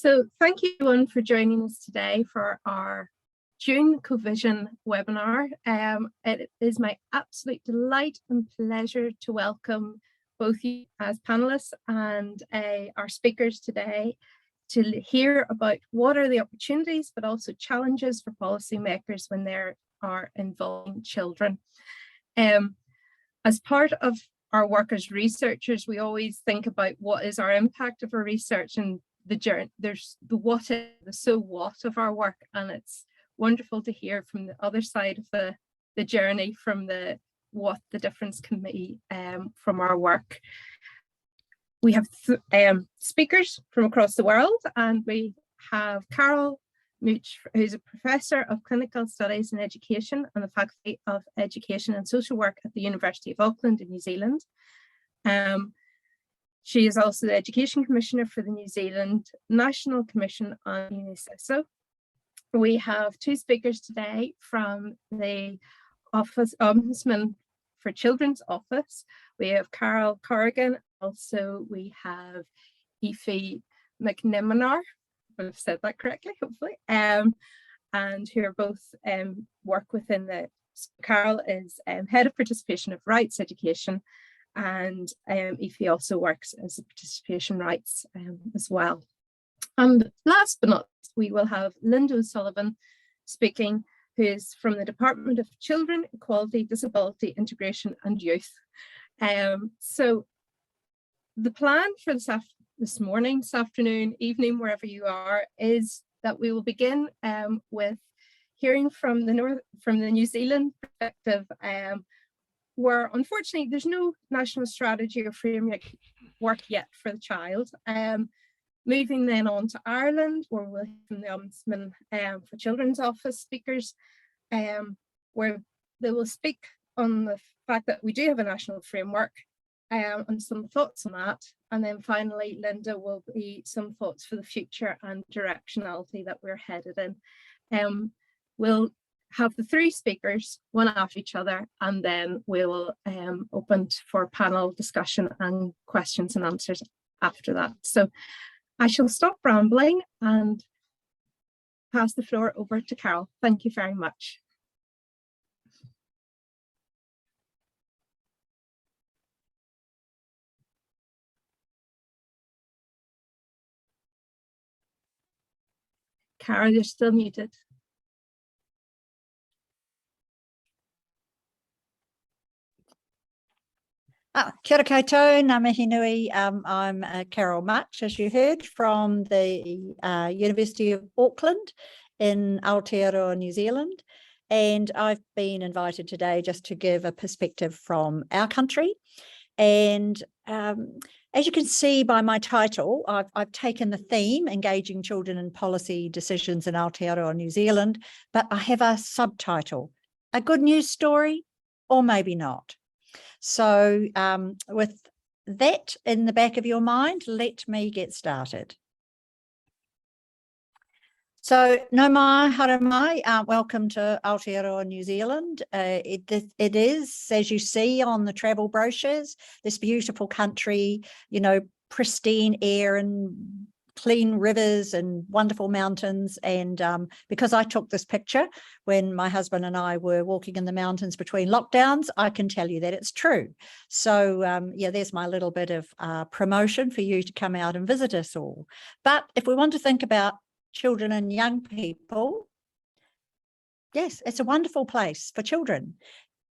So thank you everyone for joining us today for our June COVISION webinar. It is my absolute delight and pleasure to welcome both you as panelists and our speakers today to hear about what are the opportunities but also challenges for policymakers when they are involving children. As part of our work as researchers, we always think about what is our impact of our research, and the journey, there's the what is, the so what of our work, and it's wonderful to hear from the other side of the journey, from the what the difference can be from our work. We have speakers from across the world, and we have Carol Mutch, who's a Professor of Clinical Studies in Education and the Faculty of Education and Social Work at the University of Auckland in New Zealand. She is also the Education Commissioner for the New Zealand National Commission on UNESCO. We have two speakers today from the Ombudsman for Children's Office. We have Carol Corrigan. Also, we have Aoife McNemanar, if I've said that correctly, hopefully, and who are both work within the. Carol is Head of Participation of Rights Education, and Aoife also works as a participation rights as well. And last but not least, we will have Linda O'Sullivan speaking, who is from the Department of Children, Equality, Disability, Integration and Youth. So the plan for this morning, this afternoon, evening, wherever you are, is that we will begin with hearing from the New Zealand perspective, where unfortunately there's no national strategy or framework yet for the child. Moving then on to Ireland, where we'll hear from the Ombudsman for Children's Office speakers, where they will speak on the fact that we do have a national framework and some thoughts on that. And then finally, Linda will be some thoughts for the future and directionality that we're headed in. We'll have the three speakers, one after each other, and then we will open for panel discussion and questions and answers after that. So I shall stop rambling and pass the floor over to Carol. Thank you very much. Carol, you're still muted. Kia ora koutou, ngā mihi nui. I'm Carol Mutch, as you heard, from the University of Auckland in Aotearoa, New Zealand. And I've been invited today just to give a perspective from our country. And as you can see by my title, I've taken the theme, engaging children in policy decisions in Aotearoa, New Zealand, but I have a subtitle, a good news story, or maybe not. So with that in the back of your mind, let me get started. So no mai, hara mai, welcome to Aotearoa, New Zealand. It is, as you see on the travel brochures, this beautiful country, you know, pristine air and clean rivers and wonderful mountains. And because I took this picture when my husband and I were walking in the mountains between lockdowns, I can tell you that it's true. So yeah, there's my little bit of promotion for you to come out and visit us all. But if we want to think about children and young people, yes, it's a wonderful place for children.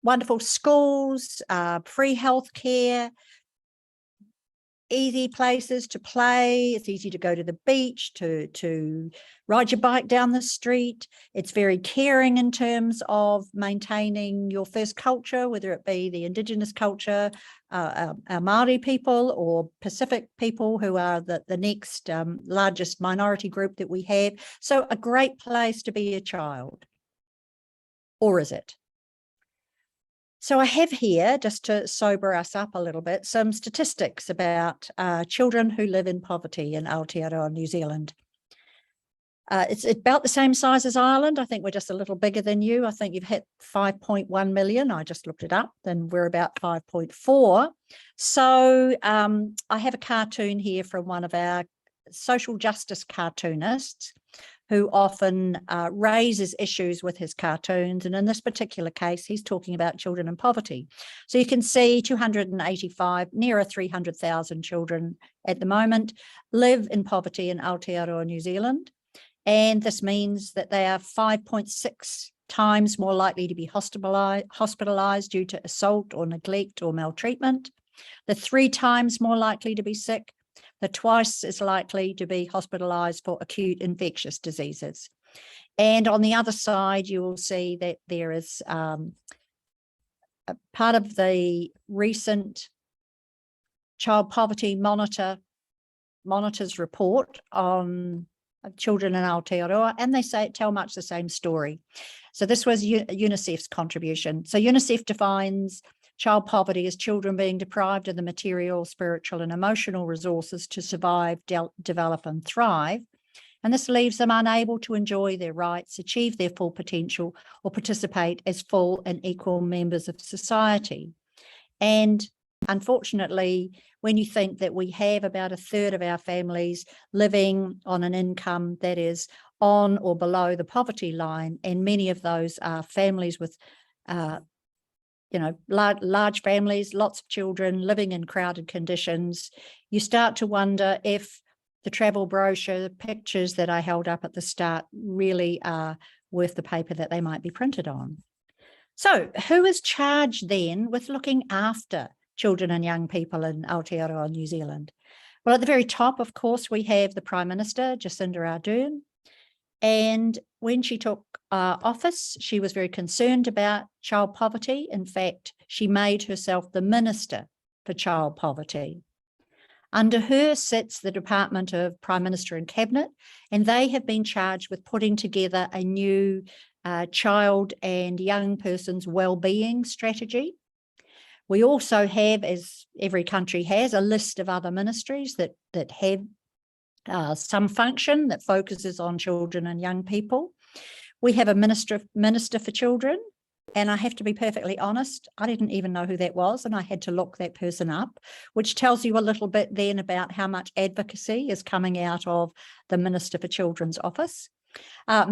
Wonderful schools, free healthcare, easy places to play. It's easy to go to the beach, to ride your bike down the street. It's very caring in terms of maintaining your first culture, whether it be the Indigenous culture, our Māori people, or Pacific people, who are the next largest minority group that we have. So a great place to be a child. Or is it? So I have here, just to sober us up a little bit, some statistics about children who live in poverty in Aotearoa, New Zealand. It's about the same size as Ireland. I think we're just a little bigger than you. I think you've hit 5.1 million. I just looked it up, and we're about 5.4. So I have a cartoon here from one of our social justice cartoonist who often raises issues with his cartoons. And in this particular case, he's talking about children in poverty. So you can see 285, nearer 300,000 children at the moment live in poverty in Aotearoa, New Zealand. And this means that they are 5.6 times more likely to be hospitalised due to assault or neglect or maltreatment. They're 3 times more likely to be sick. They're twice as likely to be hospitalised for acute infectious diseases. And on the other side, you will see that there is a part of the recent Child Poverty Monitor's report on children in Aotearoa, and they tell much the same story. So this was UNICEF's contribution. So UNICEF defines child poverty as children being deprived of the material, spiritual, and emotional resources to survive, develop, and thrive. And this leaves them unable to enjoy their rights, achieve their full potential, or participate as full and equal members of society. And unfortunately, when you think that we have about 1/3 of our families living on an income that is on or below the poverty line, and many of those are families with large families, lots of children living in crowded conditions, you start to wonder if the travel brochure, the pictures that I held up at the start really are worth the paper that they might be printed on. So who is charged then with looking after children and young people in Aotearoa, New Zealand? Well, at the very top, of course, we have the Prime Minister, Jacinda Ardern. And when she took office, she was very concerned about child poverty. In fact, she made herself the Minister for Child Poverty. Under her sits the Department of Prime Minister and Cabinet, and they have been charged with putting together a new child and young person's wellbeing strategy. We also have, as every country has, a list of other ministries that have some function that focuses on children and young people. We have a minister for children, and I have to be perfectly honest, I didn't even know who that was, and I had to look that person up, which tells you a little bit then about how much advocacy is coming out of the Minister for Children's office. The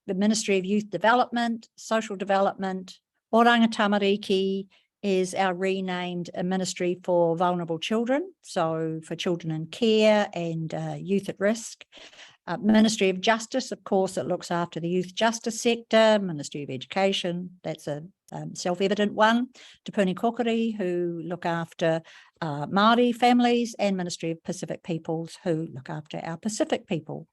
Ministry of Youth Development, Social Development, Oranga Tamariki is our renamed Ministry for Vulnerable Children, so for children in care and youth at risk. Ministry of Justice, of course, it looks after the youth justice sector. Ministry of Education, that's a self-evident one. Te Puni Kokori, who look after Māori families, and Ministry of Pacific Peoples, who look after our Pacific people.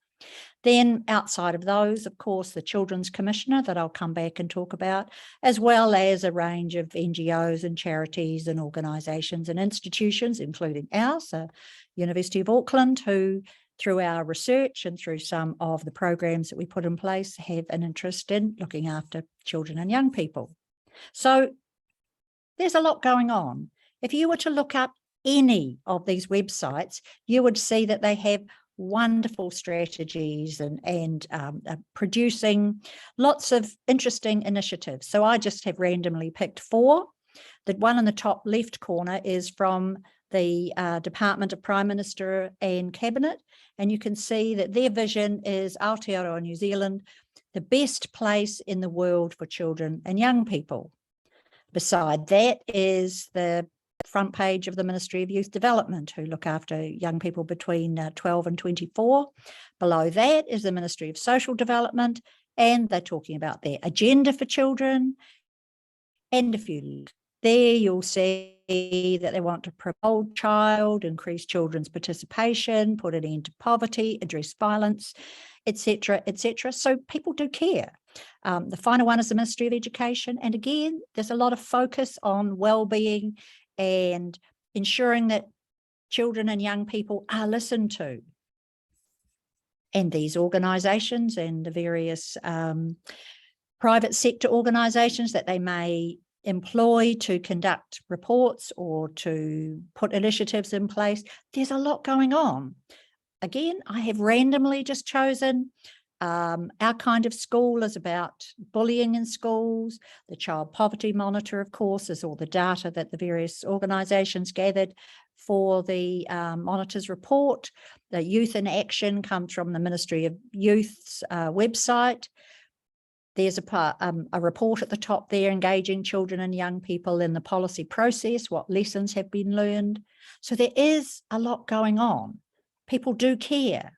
Then outside of those, of course, the Children's Commissioner that I'll come back and talk about, as well as a range of NGOs and charities and organisations and institutions, including ours, University of Auckland, who through our research and through some of the programs that we put in place have an interest in looking after children and young people. So there's a lot going on. If you were to look up any of these websites, you would see that they have wonderful strategies and producing lots of interesting initiatives. So I just have randomly picked 4. The one in the top left corner is from the Department of Prime Minister and Cabinet, and you can see that their vision is Aotearoa, New Zealand, the best place in the world for children and young people. Beside that is the front page of the Ministry of Youth Development, who look after young people between 12 and 24. Below that is the Ministry of Social Development, and they're talking about their agenda for children. And if you look there, you'll see that they want to promote child, increase children's participation, put an end to poverty, address violence, etc., etc. So people do care. The final one is the Ministry of Education. And again, there's a lot of focus on well-being and ensuring that children and young people are listened to. And these organisations and the various private sector organisations that they may employ to conduct reports or to put initiatives in place, there's a lot going on. Again, I have randomly just chosen our kind of school is about bullying in schools. The Child Poverty Monitor, of course, is all the data that the various organisations gathered for the Monitor's report. The Youth in Action comes from the Ministry of Youth's website. There's a report at the top there, engaging children and young people in the policy process, what lessons have been learned. So there is a lot going on. People do care.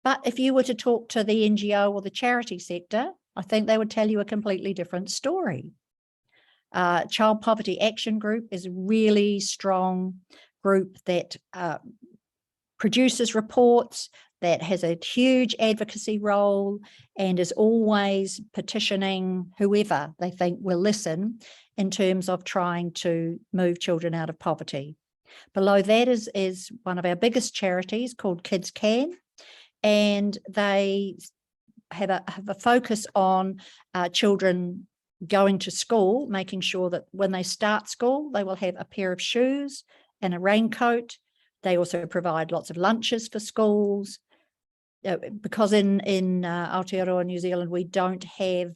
But if you were to talk to the NGO or the charity sector, I think they would tell you a completely different story. Child Poverty Action Group is a really strong group that produces reports, that has a huge advocacy role, and is always petitioning whoever they think will listen in terms of trying to move children out of poverty. Below that is one of our biggest charities called Kids Can, and they have a focus on children going to school, making sure that when they start school, they will have a pair of shoes and a raincoat. They also provide lots of lunches for schools. Because in Aotearoa, New Zealand, we don't have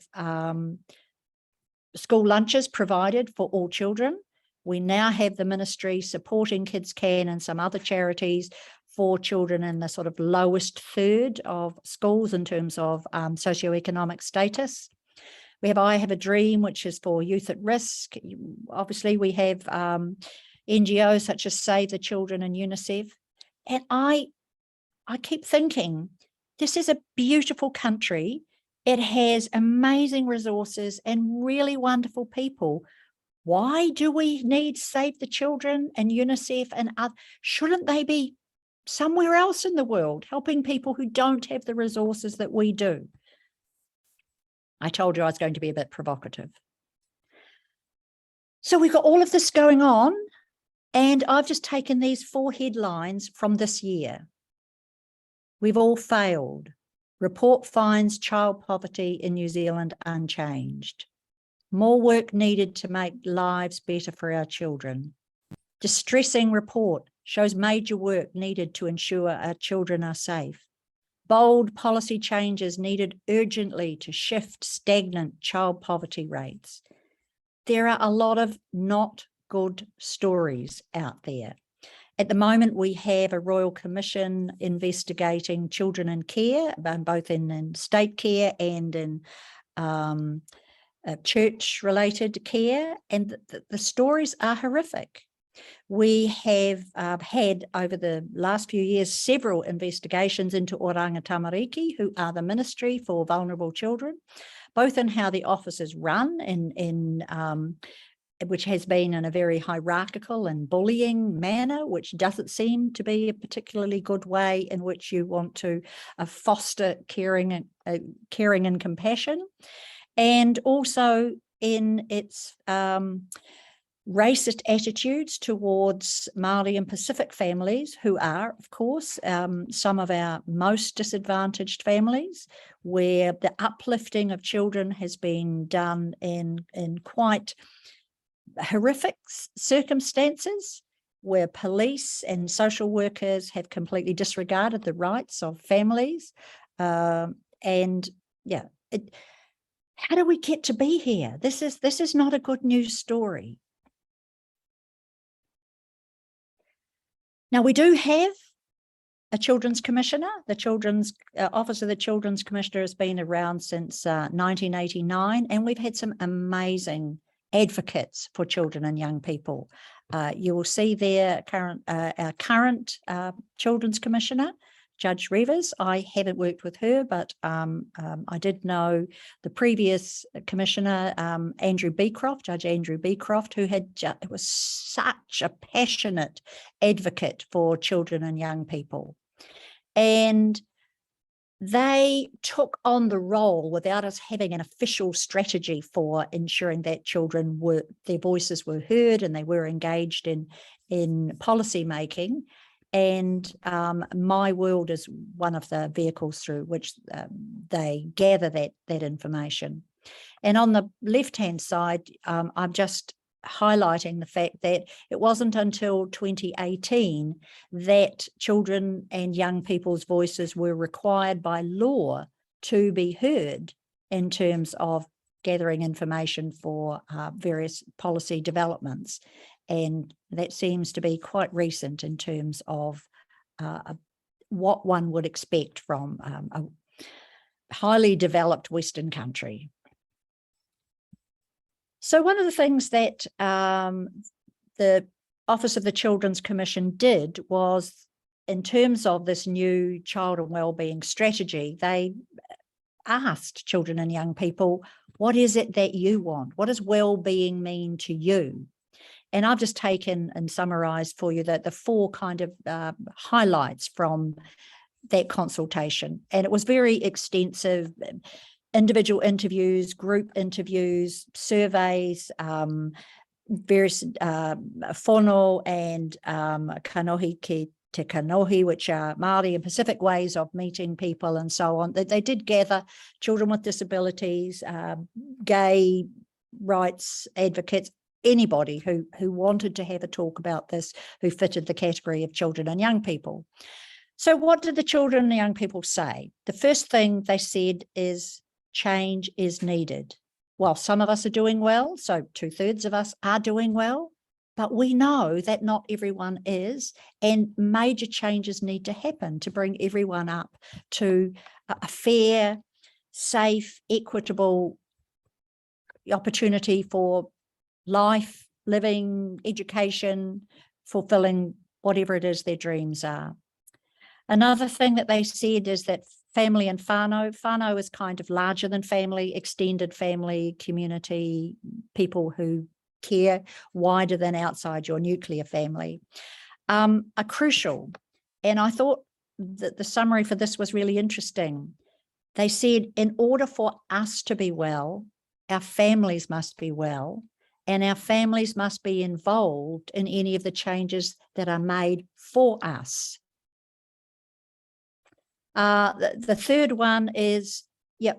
school lunches provided for all children. We now have the ministry supporting Kids Can and some other charities for children in the sort of lowest third of schools in terms of socioeconomic status. We have I Have a Dream, which is for youth at risk. Obviously, we have NGOs such as Save the Children and UNICEF. And I keep thinking, this is a beautiful country. It has amazing resources and really wonderful people. Why do we need Save the Children and UNICEF and other? Shouldn't they be somewhere else in the world, helping people who don't have the resources that we do? I told you I was going to be a bit provocative. So we've got all of this going on, and I've just taken these 4 headlines from this year. We've all failed. Report finds child poverty in New Zealand unchanged. More work needed to make lives better for our children. Distressing report shows major work needed to ensure our children are safe. Bold policy changes needed urgently to shift stagnant child poverty rates. There are a lot of not good stories out there. At the moment, we have a Royal Commission investigating children in care, both in state care and in church-related care, and the stories are horrific. We have had, over the last few years, several investigations into Oranga Tamariki, who are the Ministry for Vulnerable Children, both in how the office is run, which has been in a very hierarchical and bullying manner, which doesn't seem to be a particularly good way in which you want to foster caring and compassion, and also in its racist attitudes towards Māori and Pacific families, who are, of course, some of our most disadvantaged families, where the uplifting of children has been done in quite horrific circumstances, where police and social workers have completely disregarded the rights of families. How do we get to be here? This is not a good news story. Now, we do have a Children's Commissioner. The Children's Office of the Children's Commissioner has been around since 1989, and we've had some amazing advocates for children and young people. You will see there our current Children's Commissioner, Judge Rivers. I haven't worked with her, but I did know the previous Commissioner, Andrew Beecroft, Judge Andrew Beecroft, who was such a passionate advocate for children and young people. And they took on the role without us having an official strategy for ensuring that their voices were heard and they were engaged in policy making. And My World is one of the vehicles through which they gather that information. And on the left-hand side, I'm just highlighting the fact that it wasn't until 2018 that children and young people's voices were required by law to be heard in terms of gathering information for various policy developments. And that seems to be quite recent in terms of what one would expect from a highly developed Western country. So one of the things that the Office of the Children's Commission did was, in terms of this new child and wellbeing strategy, they asked children and young people, what is it that you want? What does wellbeing mean to you? And I've just taken and summarised for you the four kind of highlights from that consultation. And it was very extensive: individual interviews, group interviews, surveys, various whānau and kanohi ki te kanohi, which are Māori and Pacific ways of meeting people and so on. They did gather children with disabilities, gay rights advocates, anybody who wanted to have a talk about this, who fitted the category of children and young people. So what did the children and young people say? The first thing they said is change is needed. Well, some of us are doing well, so 2/3 of us are doing well, but we know that not everyone is, and major changes need to happen to bring everyone up to a fair, safe, equitable opportunity for life, living, education, fulfilling whatever it is their dreams are. Another thing that they said is that family and whānau. Whānau is kind of larger than family, extended family, community, people who care, wider than outside your nuclear family, are crucial. And I thought that the summary for this was really interesting. They said, in order for us to be well, our families must be well, and our families must be involved in any of the changes that are made for us. The third one is,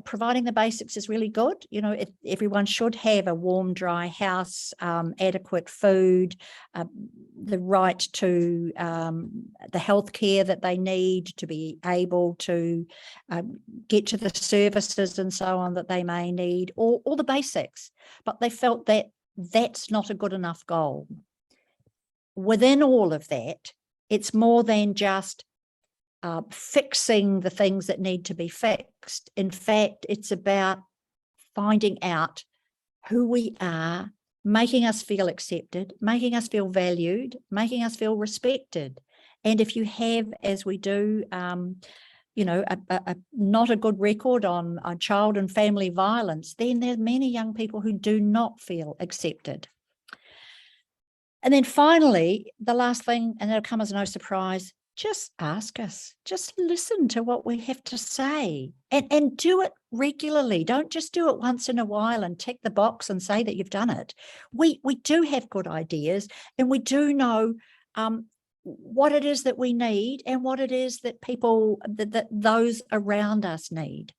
providing the basics is really good. You know, everyone should have a warm, dry house, adequate food, the right to the health care that they need to be able to get to the services and so on that they may need, all the basics. But they felt that that's not a good enough goal. Within all of that, it's more than just fixing the things that need to be fixed. In fact, it's about finding out who we are, making us feel accepted, making us feel valued, making us feel respected. And if you have, as we do, you know, not a good record on child and family violence, then there are many young people who do not feel accepted. And then finally, the last thing, and it'll come as no surprise, just ask us, just listen to what we have to say, and do it regularly. Don't just do it once in a while and tick the box and say that you've done it. We do have good ideas, and we do know what it is that we need and what it is that people, that those around us need.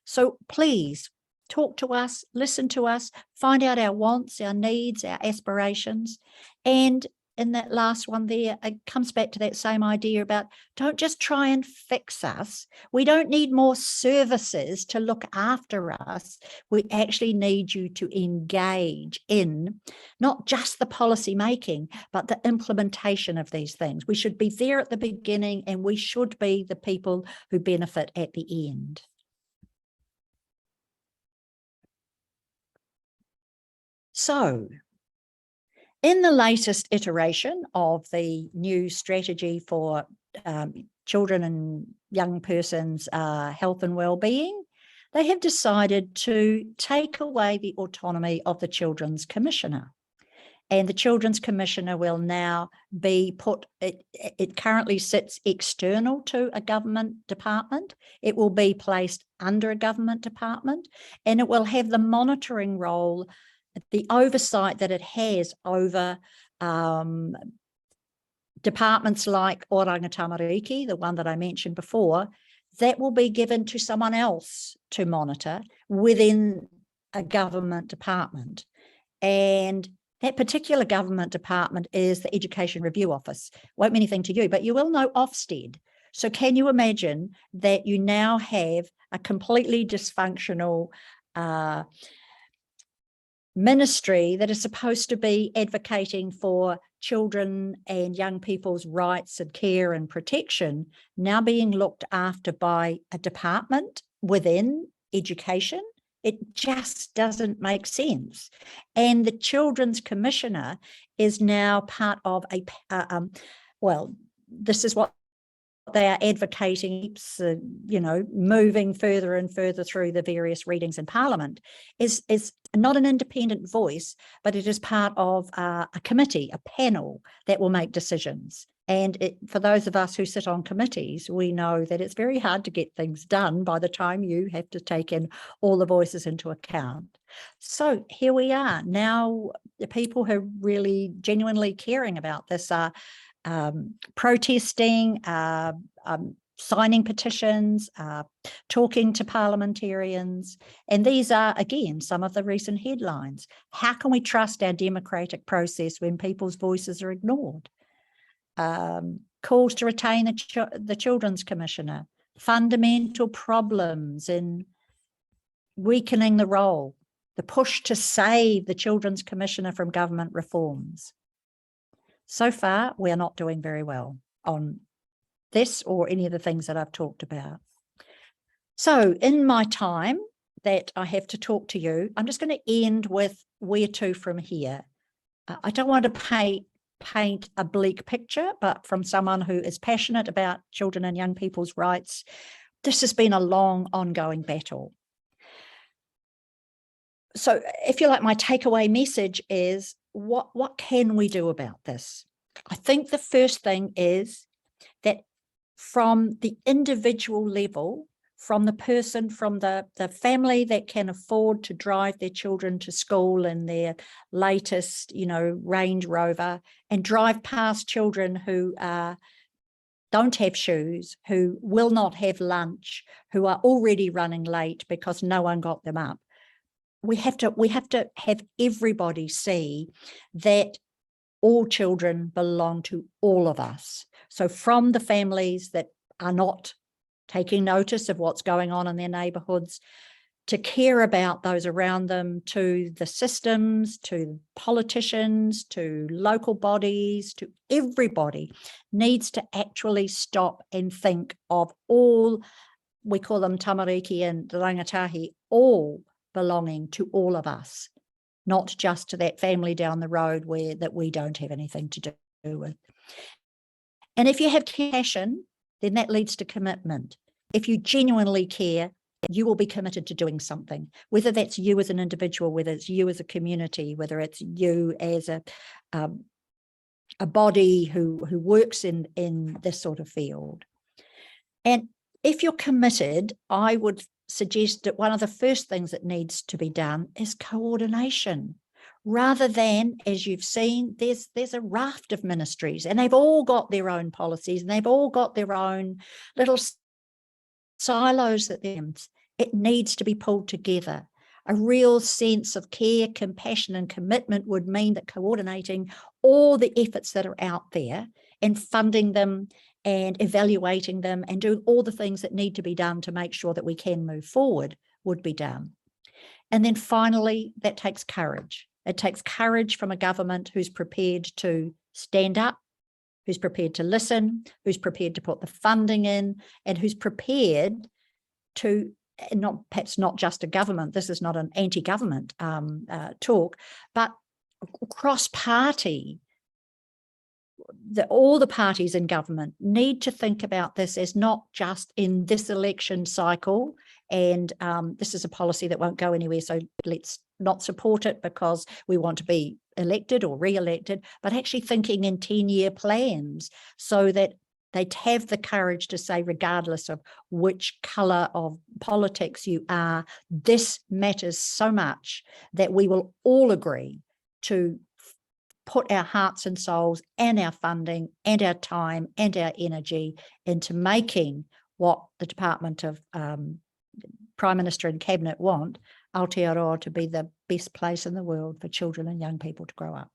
So please talk to us, listen to us, find out our wants, our needs, our aspirations. And in that last one there, it comes back to that same idea about don't just try and fix us. We don't need more services to look after us. We actually need you to engage in not just the policy making, but the implementation of these things. We should be there at the beginning, and we should be the people who benefit at the end. So, in the latest iteration of the new strategy for children and young persons' health and well-being, they have decided to take away the autonomy of the Children's Commissioner. And the Children's Commissioner will now be put, it currently sits external to a government department. It will be placed under a government department, and it will have the monitoring role, the oversight that it has over departments like Oranga Tamariki, the one that I mentioned before, that will be given to someone else to monitor within a government department. And that particular government department is the Education Review Office. Won't mean anything to you, but you will know Ofsted. So can you imagine that you now have a completely dysfunctional ministry that is supposed to be advocating for children and young people's rights and care and protection now being looked after by a department within education. It just doesn't make sense. And the Children's Commissioner is now part of a, well, this is what they are advocating, moving further and further through the various readings in Parliament, is not an independent voice, but it is part of a committee, a panel that will make decisions. And for those of us who sit on committees, we know that it's very hard to get things done by the time you have to take in all the voices into account. So here we are. Now, the people who are really genuinely caring about this are protesting, signing petitions, talking to parliamentarians. And these are, again, some of the recent headlines. How can we trust our democratic process when people's voices are ignored? Calls to retain the Children's Commissioner, fundamental problems in weakening the role, the push to save the Children's Commissioner from government reforms. So far, we are not doing very well on this or any of the things that I've talked about. So in my time that I have to talk to you, I'm just going to end with where to from here. I don't want to paint a bleak picture, but from someone who is passionate about children and young people's rights, this has been a long, ongoing battle. So if you like, my takeaway message is, what can we do about this? I think the first thing is that from the individual level, from the person, from the family that can afford to drive their children to school in their latest, Range Rover, and drive past children who don't have shoes, who will not have lunch, who are already running late because no one got them up. We have to have everybody see that all children belong to all of us. So from the families that are not taking notice of what's going on in their neighbourhoods, to care about those around them, to the systems, to politicians, to local bodies, to everybody needs to actually stop and think of all, we call them tamariki and rangatahi, all belonging to all of us, not just to that family down the road that we don't have anything to do with. And if you have passion, then that leads to commitment. If you genuinely care, you will be committed to doing something, whether that's you as an individual, whether it's you as a community, whether it's you as a body who works in this sort of field. And if you're committed, I would suggest that one of the first things that needs to be done is coordination. Rather than, as you've seen, there's a raft of ministries and they've all got their own policies and they've all got their own little silos that it needs to be pulled together. A real sense of care, compassion and commitment would mean that coordinating all the efforts that are out there and funding them and evaluating them and doing all the things that need to be done to make sure that we can move forward would be done. And then finally, that takes courage. It takes courage from a government who's prepared to stand up, who's prepared to listen, who's prepared to put the funding in, and who's prepared to, perhaps not just a government, this is not an anti-government talk, but cross-party. All the parties in government need to think about this as not just in this election cycle, and this is a policy that won't go anywhere, so let's not support it because we want to be elected or re-elected, but actually thinking in 10-year plans so that they'd have the courage to say, regardless of which colour of politics you are, this matters so much that we will all agree to put our hearts and souls and our funding and our time and our energy into making what the Department of Prime Minister and Cabinet want, Aotearoa, to be the best place in the world for children and young people to grow up.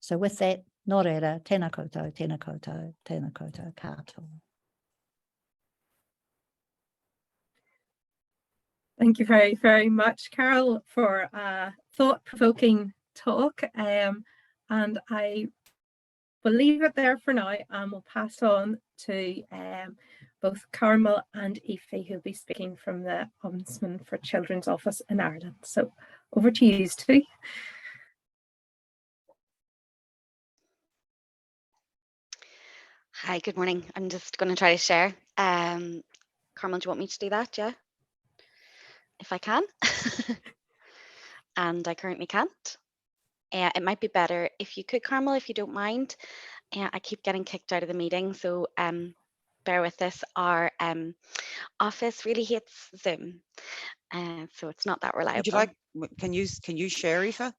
So with that, nō reira, tēnā koutou, tēnā koutou, tēnā koutou katoa. Thank you very, very much, Carol, for a thought-provoking talk. And I will leave it there for now, and we'll pass on to both Carmel and Aoife, who'll be speaking from the Ombudsman for Children's Office in Ireland. So over to you two. Hi, good morning. I'm just going to try to share. Carmel, do you want me to do that? Yeah, if I can. And I currently can't. It might be better if you could, Carmel, if you don't mind. I keep getting kicked out of the meeting, so bear with this. Our office really hates Zoom, so it's not that reliable. Would you like? Can you share, Aoife?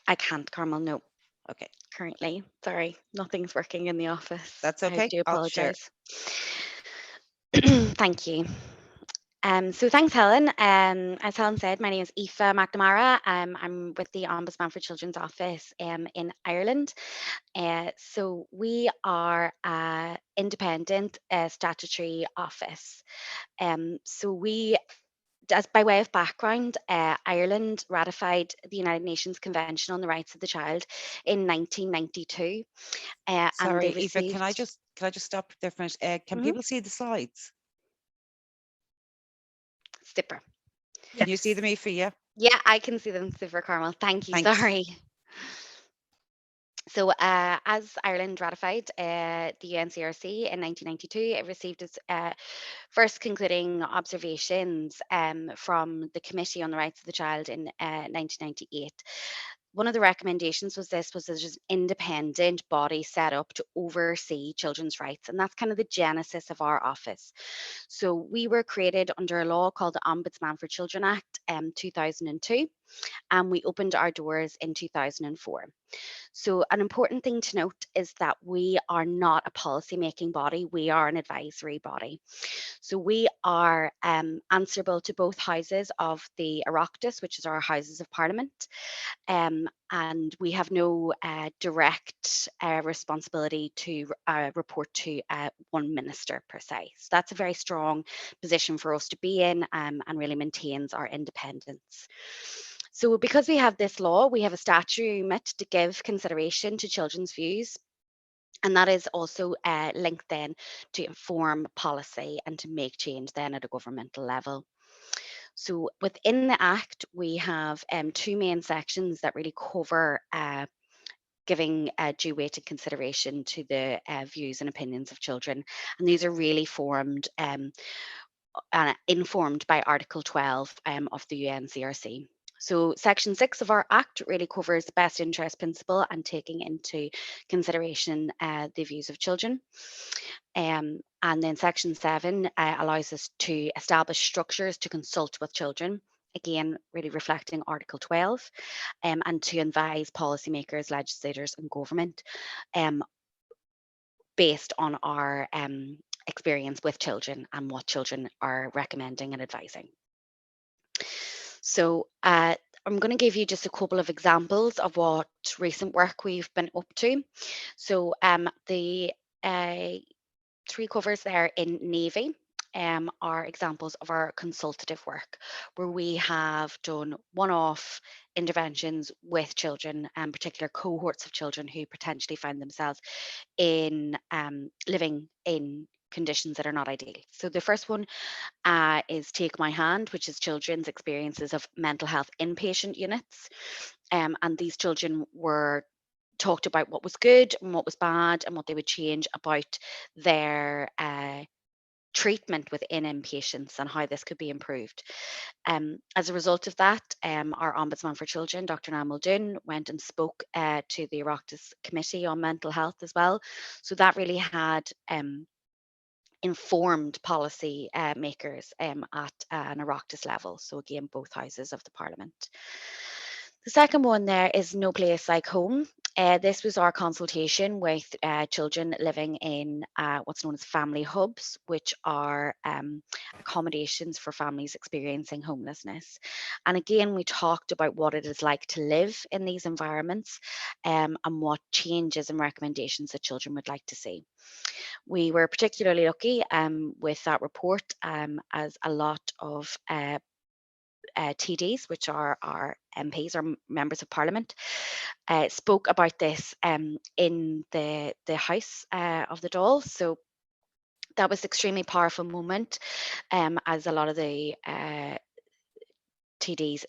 I can't, Carmel. No. Okay. Currently, sorry, nothing's working in the office. That's okay. I do I'll share. apologise. Thank you. So thanks, Helen. As Helen said, my name is Aoife McNamara. I'm with the Ombudsman for Children's Office in Ireland. So we are an independent statutory office. So we, as by way of background, Ireland ratified the United Nations Convention on the Rights of the Child in 1992. Sorry, and they Aoife, received... can I just stop there for a minute? Can people see the slides? Super. Can you see them, Aoife? Yeah. Yeah, I can see them. Super, Carmel. Thank you. Thanks. Sorry. So as Ireland ratified the UNCRC in 1992, it received its first concluding observations from the Committee on the Rights of the Child in 1998. One of the recommendations was there's an independent body set up to oversee children's rights, and that's kind of the genesis of our office. So we were created under a law called the Ombudsman for Children Act 2002, and we opened our doors in 2004. So an important thing to note is that we are not a policy-making body, we are an advisory body. So we are answerable to both houses of the Oireachtas, which is our Houses of Parliament, and we have no direct responsibility to report to one minister per se. So that's a very strong position for us to be in, and really maintains our independence. So because we have this law, we have a statutory remit to give consideration to children's views. And that is also linked then to inform policy and to make change then at a governmental level. So within the Act, we have two main sections that really cover giving due weight and consideration to the views and opinions of children. And these are really formed informed by Article 12 of the UNCRC. So Section 6 of our Act really covers the best interest principle and taking into consideration the views of children. And then Section 7 allows us to establish structures to consult with children, again, really reflecting Article 12, and to advise policymakers, legislators and government based on our experience with children and what children are recommending and advising. So I'm going to give you just a couple of examples of what recent work we've been up to. So the three covers there in navy are examples of our consultative work, where we have done one-off interventions with children and particular cohorts of children who potentially find themselves in living in conditions that are not ideal. So the first one is Take My Hand, which is children's experiences of mental health inpatient units. And these children were talked about what was good and what was bad and what they would change about their treatment within inpatients and how this could be improved. As a result of that, our Ombudsman for Children, Dr. Niall Muldoon, went and spoke to the Oireachtas Committee on Mental Health as well. So that really had informed policy makers at an Oireachtas level. So again, both houses of the Parliament. The second one there is No Place Like Home. This was our consultation with children living in what's known as family hubs, which are accommodations for families experiencing homelessness. And again, we talked about what it is like to live in these environments and what changes and recommendations that children would like to see. We were particularly lucky with that report, as a lot of TDs, which are our MPs or members of Parliament, spoke about this in the House of the Dáil. So that was an extremely powerful moment, as a lot of the TDs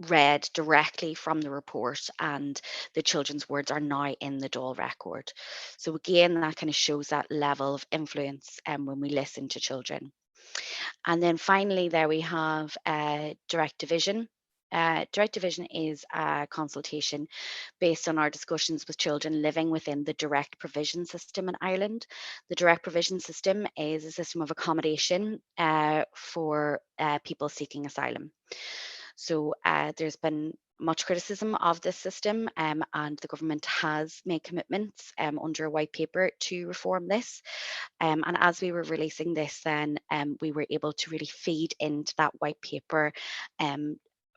read directly from the report, and the children's words are now in the Dáil record. So again, that kind of shows that level of influence when we listen to children. And then finally, there we have direct division. Direct division is a consultation based on our discussions with children living within the direct provision system in Ireland. The direct provision system is a system of accommodation for people seeking asylum. So there's been much criticism of this system, and the government has made commitments under a white paper to reform this. And as we were releasing this, then we were able to really feed into that white paper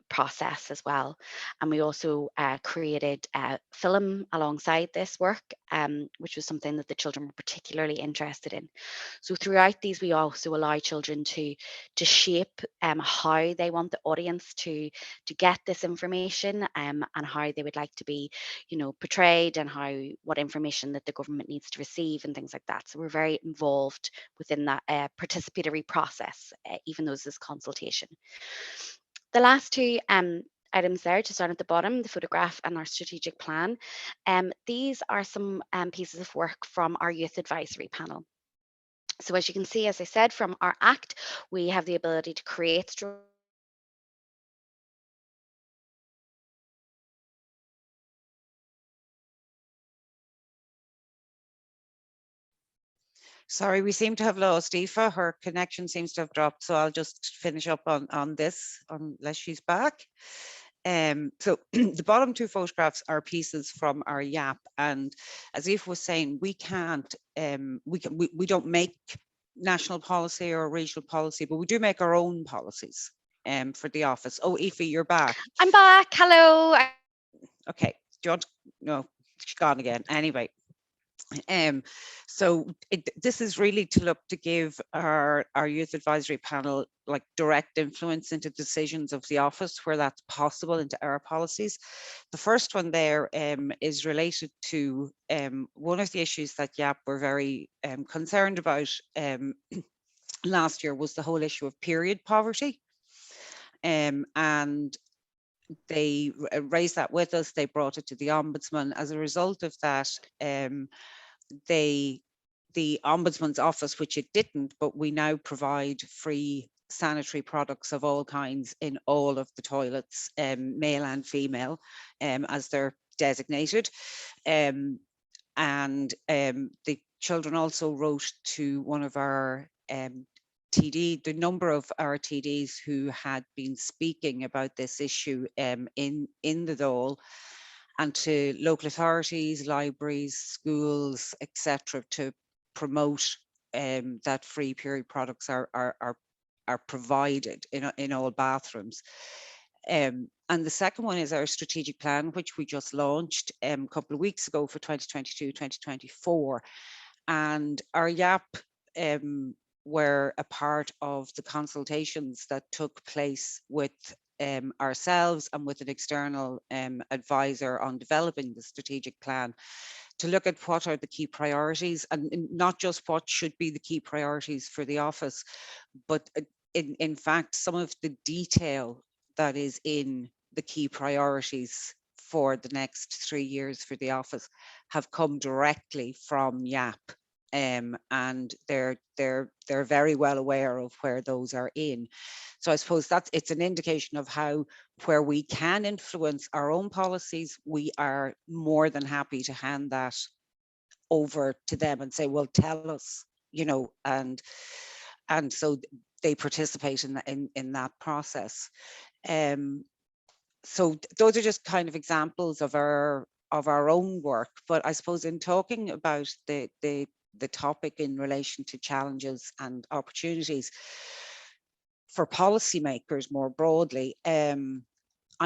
process as well. And we also created a film alongside this work, which was something that the children were particularly interested in. So throughout these, we also allow children to shape how they want the audience to get this information, and how they would like to be, portrayed, and what information that the government needs to receive and things like that. So we're very involved within that participatory process, even though this is consultation. The last two items there, just down at the bottom, the photograph and our strategic plan. These are some pieces of work from our youth advisory panel. So as you can see, as I said, from our Act, we have the ability to create Sorry, we seem to have lost Aoife. Her connection seems to have dropped, so I'll just finish up on this unless she's back. So the bottom two photographs are pieces from our YAP, and as Aoife was saying, we can't, we don't make national policy or regional policy, but we do make our own policies for the office. Oh, Aoife, you're back. I'm back. Hello. Okay. Do you want? No, she's gone again. Anyway. So this is really to look to give our youth advisory panel like direct influence into decisions of the office where that's possible, into our policies. The first one there is related to one of the issues that YAP were very concerned about last year was the whole issue of period poverty. And they raised that with us. They brought it to the Ombudsman. As a result of that, the Ombudsman's office, which it didn't, but we now provide free sanitary products of all kinds in all of the toilets, male and female, as they're designated. And the children also wrote to one of our TD, the number of our TDs who had been speaking about this issue in the Dáil, and to local authorities, libraries, schools, etc., to promote that free period products are provided in all bathrooms. And the second one is our strategic plan, which we just launched a couple of weeks ago for 2022-2024. And our YAP were a part of the consultations that took place with ourselves and with an external advisor on developing the strategic plan, to look at what are the key priorities, and not just what should be the key priorities for the office, but in fact some of the detail that is in the key priorities for the next 3 years for the office have come directly from YAP. And they're very well aware of where those are in. So I suppose it's an indication of how, where we can influence our own policies, we are more than happy to hand that over to them and say, well, tell us, and so they participate in that process. So those are just kind of examples of our own work. But I suppose in talking about the topic in relation to challenges and opportunities for policymakers more broadly, I'm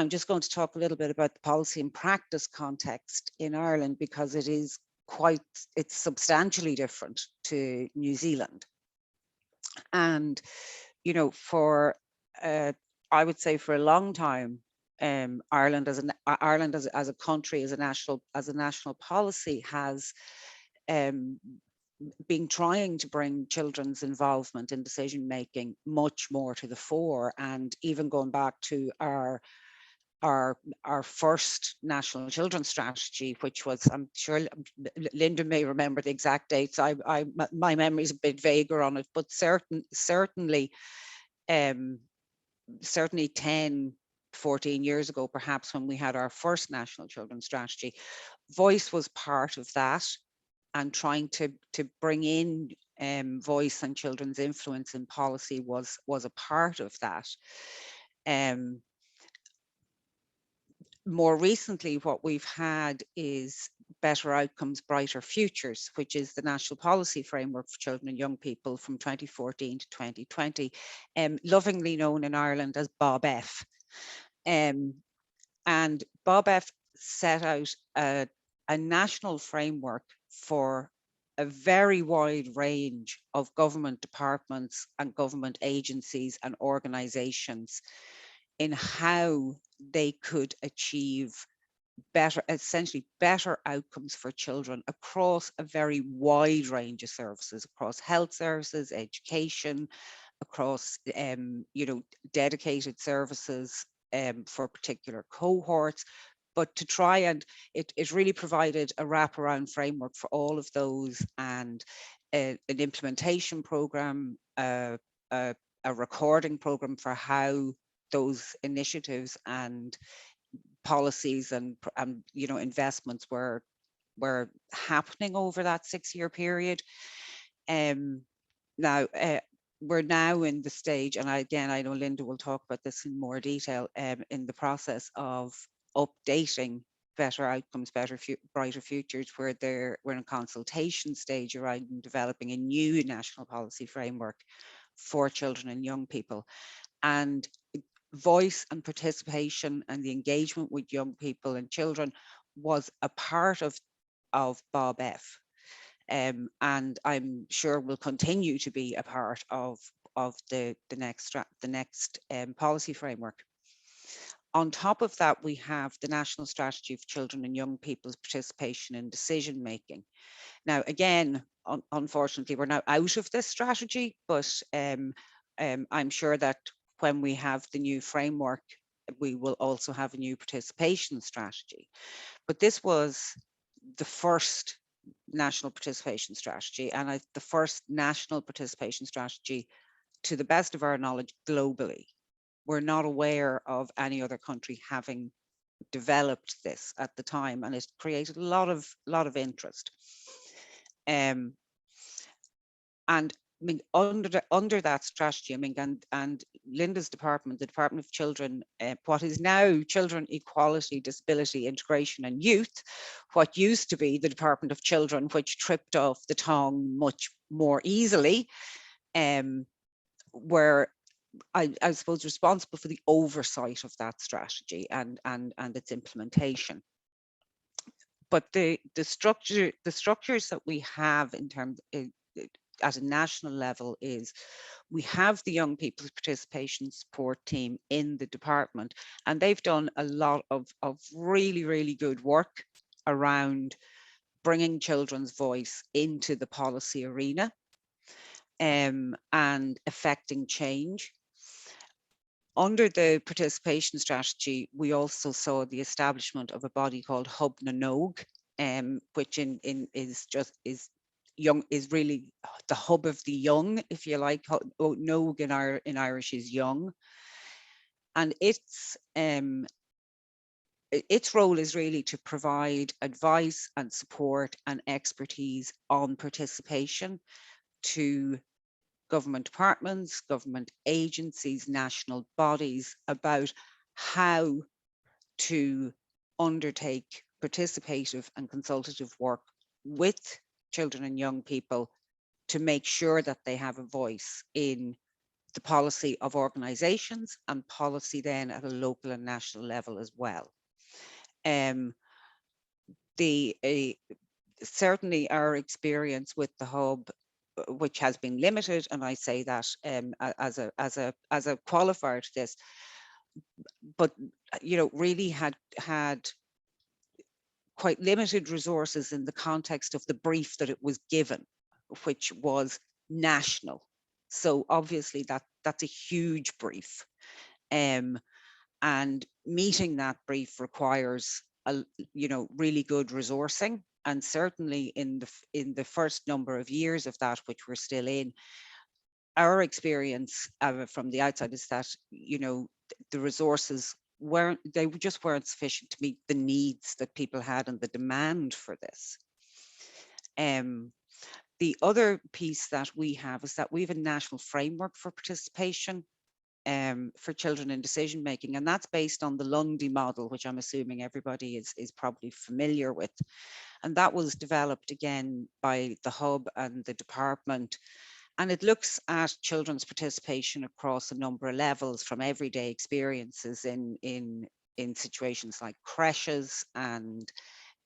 just going to talk a little bit about the policy and practice context in Ireland, because it's substantially different to New Zealand. And, for I would say for a long time, Ireland as a country, as a national policy, has been trying to bring children's involvement in decision making much more to the fore, and even going back to our first national children's strategy, which was, I'm sure Linda may remember the exact dates. My memory is a bit vaguer on it, but certainly 10, 14 years ago, perhaps, when we had our first national children's strategy, voice was part of that, and trying to bring in voice and children's influence in policy was a part of that. More recently, what we've had is Better Outcomes, Brighter Futures, which is the national policy framework for children and young people from 2014 to 2020, lovingly known in Ireland as BOB-F. And BOB-F set out a national framework for a very wide range of government departments and government agencies and organisations in how they could achieve essentially better outcomes for children across a very wide range of services, across health services, education, across dedicated services for particular cohorts. But to try and it really provided a wraparound framework for all of those, and an implementation program, a recording program for how those initiatives and policies and investments were happening over that 6-year period. Now we're now in the stage, and I know Linda will talk about this in more detail, in the process of updating Better Outcomes, Brighter Futures, where we're in a consultation stage around developing a new national policy framework for children and young people. And voice and participation and the engagement with young people and children was a part of BOB-F, and I'm sure will continue to be a part of the next policy framework. On top of that, we have the National Strategy for Children and Young People's Participation in Decision Making. Now, again, unfortunately, we're now out of this strategy, but I'm sure that when we have the new framework, we will also have a new participation strategy. But this was the first national participation strategy, and the first national participation strategy, to the best of our knowledge, globally. We're not aware of any other country having developed this at the time, and it created a lot of interest. And I mean, under that strategy, I mean, and Linda's department, the Department of Children, what is now Children, Equality, Disability, Integration and Youth, what used to be the Department of Children, which tripped off the tongue much more easily, were, I suppose, responsible for the oversight of that strategy and its implementation. But the structures that we have in terms at a national level is we have the Young People's Participation Support Team in the department, and they've done a lot of really, really good work around bringing children's voice into the policy arena and affecting change. Under the participation strategy, we also saw the establishment of a body called Hub na Nóg, which is really the hub of the young, if you like. Nóg in Irish is young, and its role is really to provide advice and support and expertise on participation to government departments, government agencies, national bodies about how to undertake participative and consultative work with children and young people to make sure that they have a voice in the policy of organisations and policy then at a local and national level as well. Certainly our experience with the hub, which has been limited, and I say that as a qualifier to this, but really had quite limited resources in the context of the brief that it was given, which was national. So obviously that's a huge brief, and meeting that brief requires really good resourcing. And certainly in the first number of years of that, which we're still in, our experience from the outside is that the resources just weren't sufficient to meet the needs that people had and the demand for this. The other piece that we have is that we have a national framework for participation for children in decision making, and that's based on the Lundy model, which I'm assuming everybody is probably familiar with. And that was developed again by the Hub and the department. And it looks at children's participation across a number of levels, from everyday experiences in situations like creches and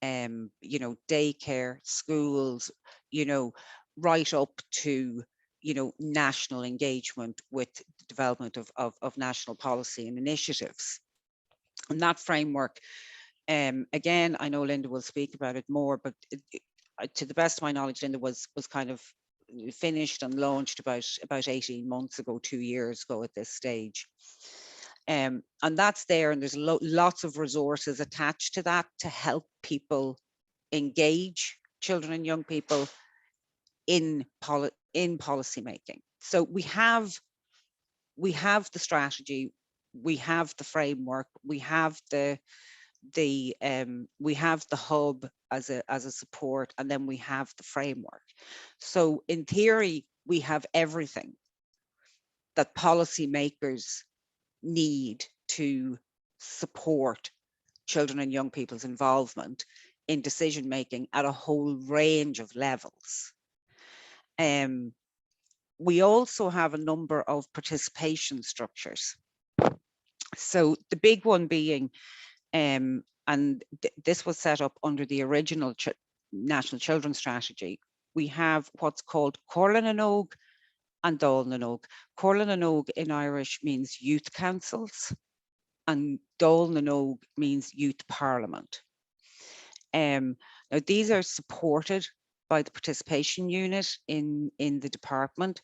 daycare, schools, right up to national engagement with the development of national policy and initiatives. And that framework, again, I know Linda will speak about it more, but to the best of my knowledge, Linda was kind of finished and launched about 18 months ago, 2 years ago at this stage. And that's there, and there's lots of resources attached to that to help people engage children and young people in policy making. So we have the strategy, we have the framework, we have the hub as a support, and then we have the framework. So in theory, we have everything that policymakers need to support children and young people's involvement in decision making at a whole range of levels. We also have a number of participation structures. So the big one being, this was set up under the original National Children's Strategy. We have what's called Corlan and Og and Dáil and Og. Corlan and Og in Irish means youth councils, and Dáil and Og means youth parliament. Now these are supported by the participation unit in the department,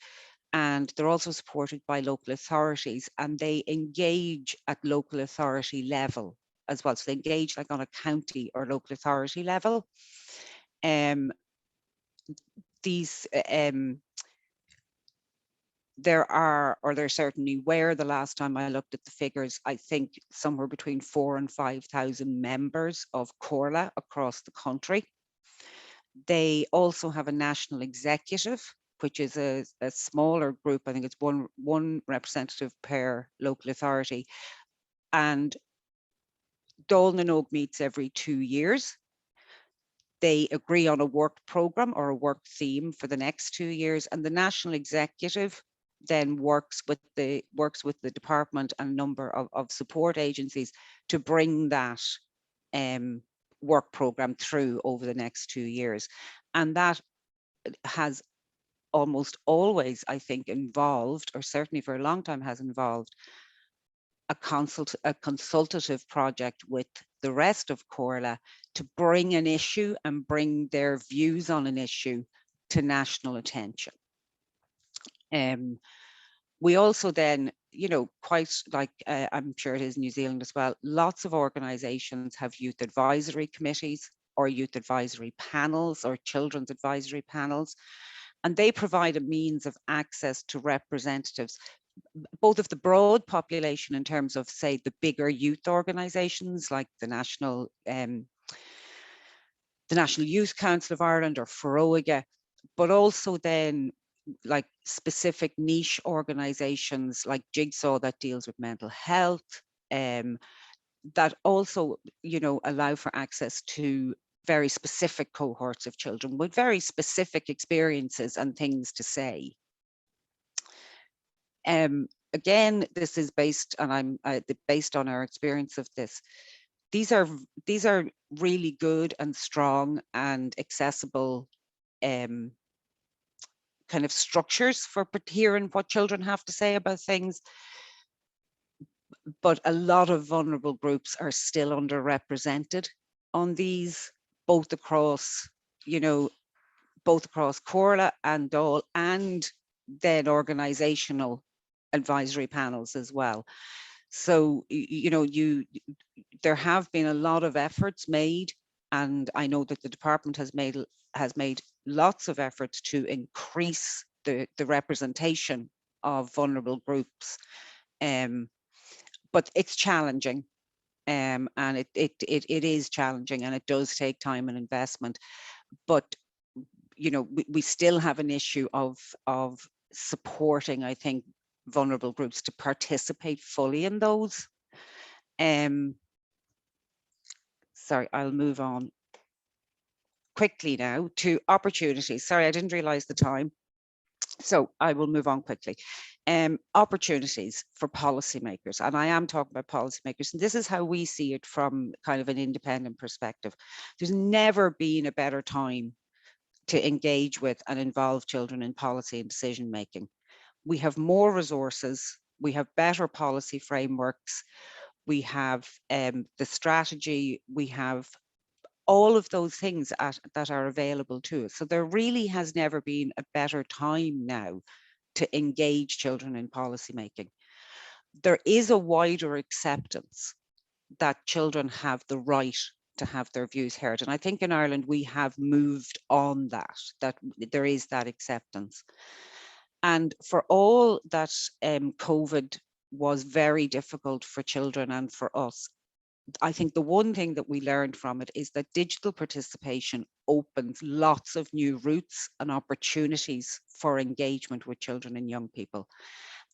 and they're also supported by local authorities, and they engage at local authority level as well. So they engage like on a county or local authority level. There certainly were, the last time I looked at the figures, I think somewhere between 4,000 and 5,000 members of Corla across the country. They also have a national executive, which is a smaller group. I think it's one representative per local authority. And Dáil and Og meets every 2 years. They agree on a work program or a work theme for the next 2 years, and the national executive then works with the department and a number of support agencies to bring that work program through over the next 2 years. And that has almost always, I think, involved, or certainly for a long time has involved, a consultative project with the rest of Corla to bring an issue and bring their views on an issue to national attention. We also then, quite like I'm sure it is in New Zealand as well, lots of organisations have youth advisory committees or youth advisory panels or children's advisory panels, and they provide a means of access to representatives, both of the broad population in terms of, say, the bigger youth organisations like the National Youth Council of Ireland or Foróige, but also then like specific niche organisations like Jigsaw that deals with mental health, that also, allow for access to very specific cohorts of children with very specific experiences and things to say. Again, this is based, and based on our experience of this. These are really good and strong and accessible kind of structures for hearing what children have to say about things. but a lot of vulnerable groups are still underrepresented on these, both across, both across Corla and Dáil, and then organisational advisory panels as well. So, there have been a lot of efforts made, and I know that the department has made lots of efforts to increase the representation of vulnerable groups, but it's challenging, and it is challenging, and it does take time and investment. But we still have an issue of supporting, I think, vulnerable groups to participate fully in those. Sorry, I'll move on quickly now to opportunities. Sorry, I didn't realize the time, so I will move on quickly. Opportunities for policymakers, and I am talking about policymakers, and this is how we see it from kind of an independent perspective. There's never been a better time to engage with and involve children in policy and decision making. We have more resources, we have better policy frameworks, we have the strategy, we have all of those things that are available to us. So there really has never been a better time now to engage children in policy making. There is a wider acceptance that children have the right to have their views heard. And I think in Ireland, we have moved on that there is that acceptance. And for all that COVID was very difficult for children and for us, I think the one thing that we learned from it is that digital participation opens lots of new routes and opportunities for engagement with children and young people,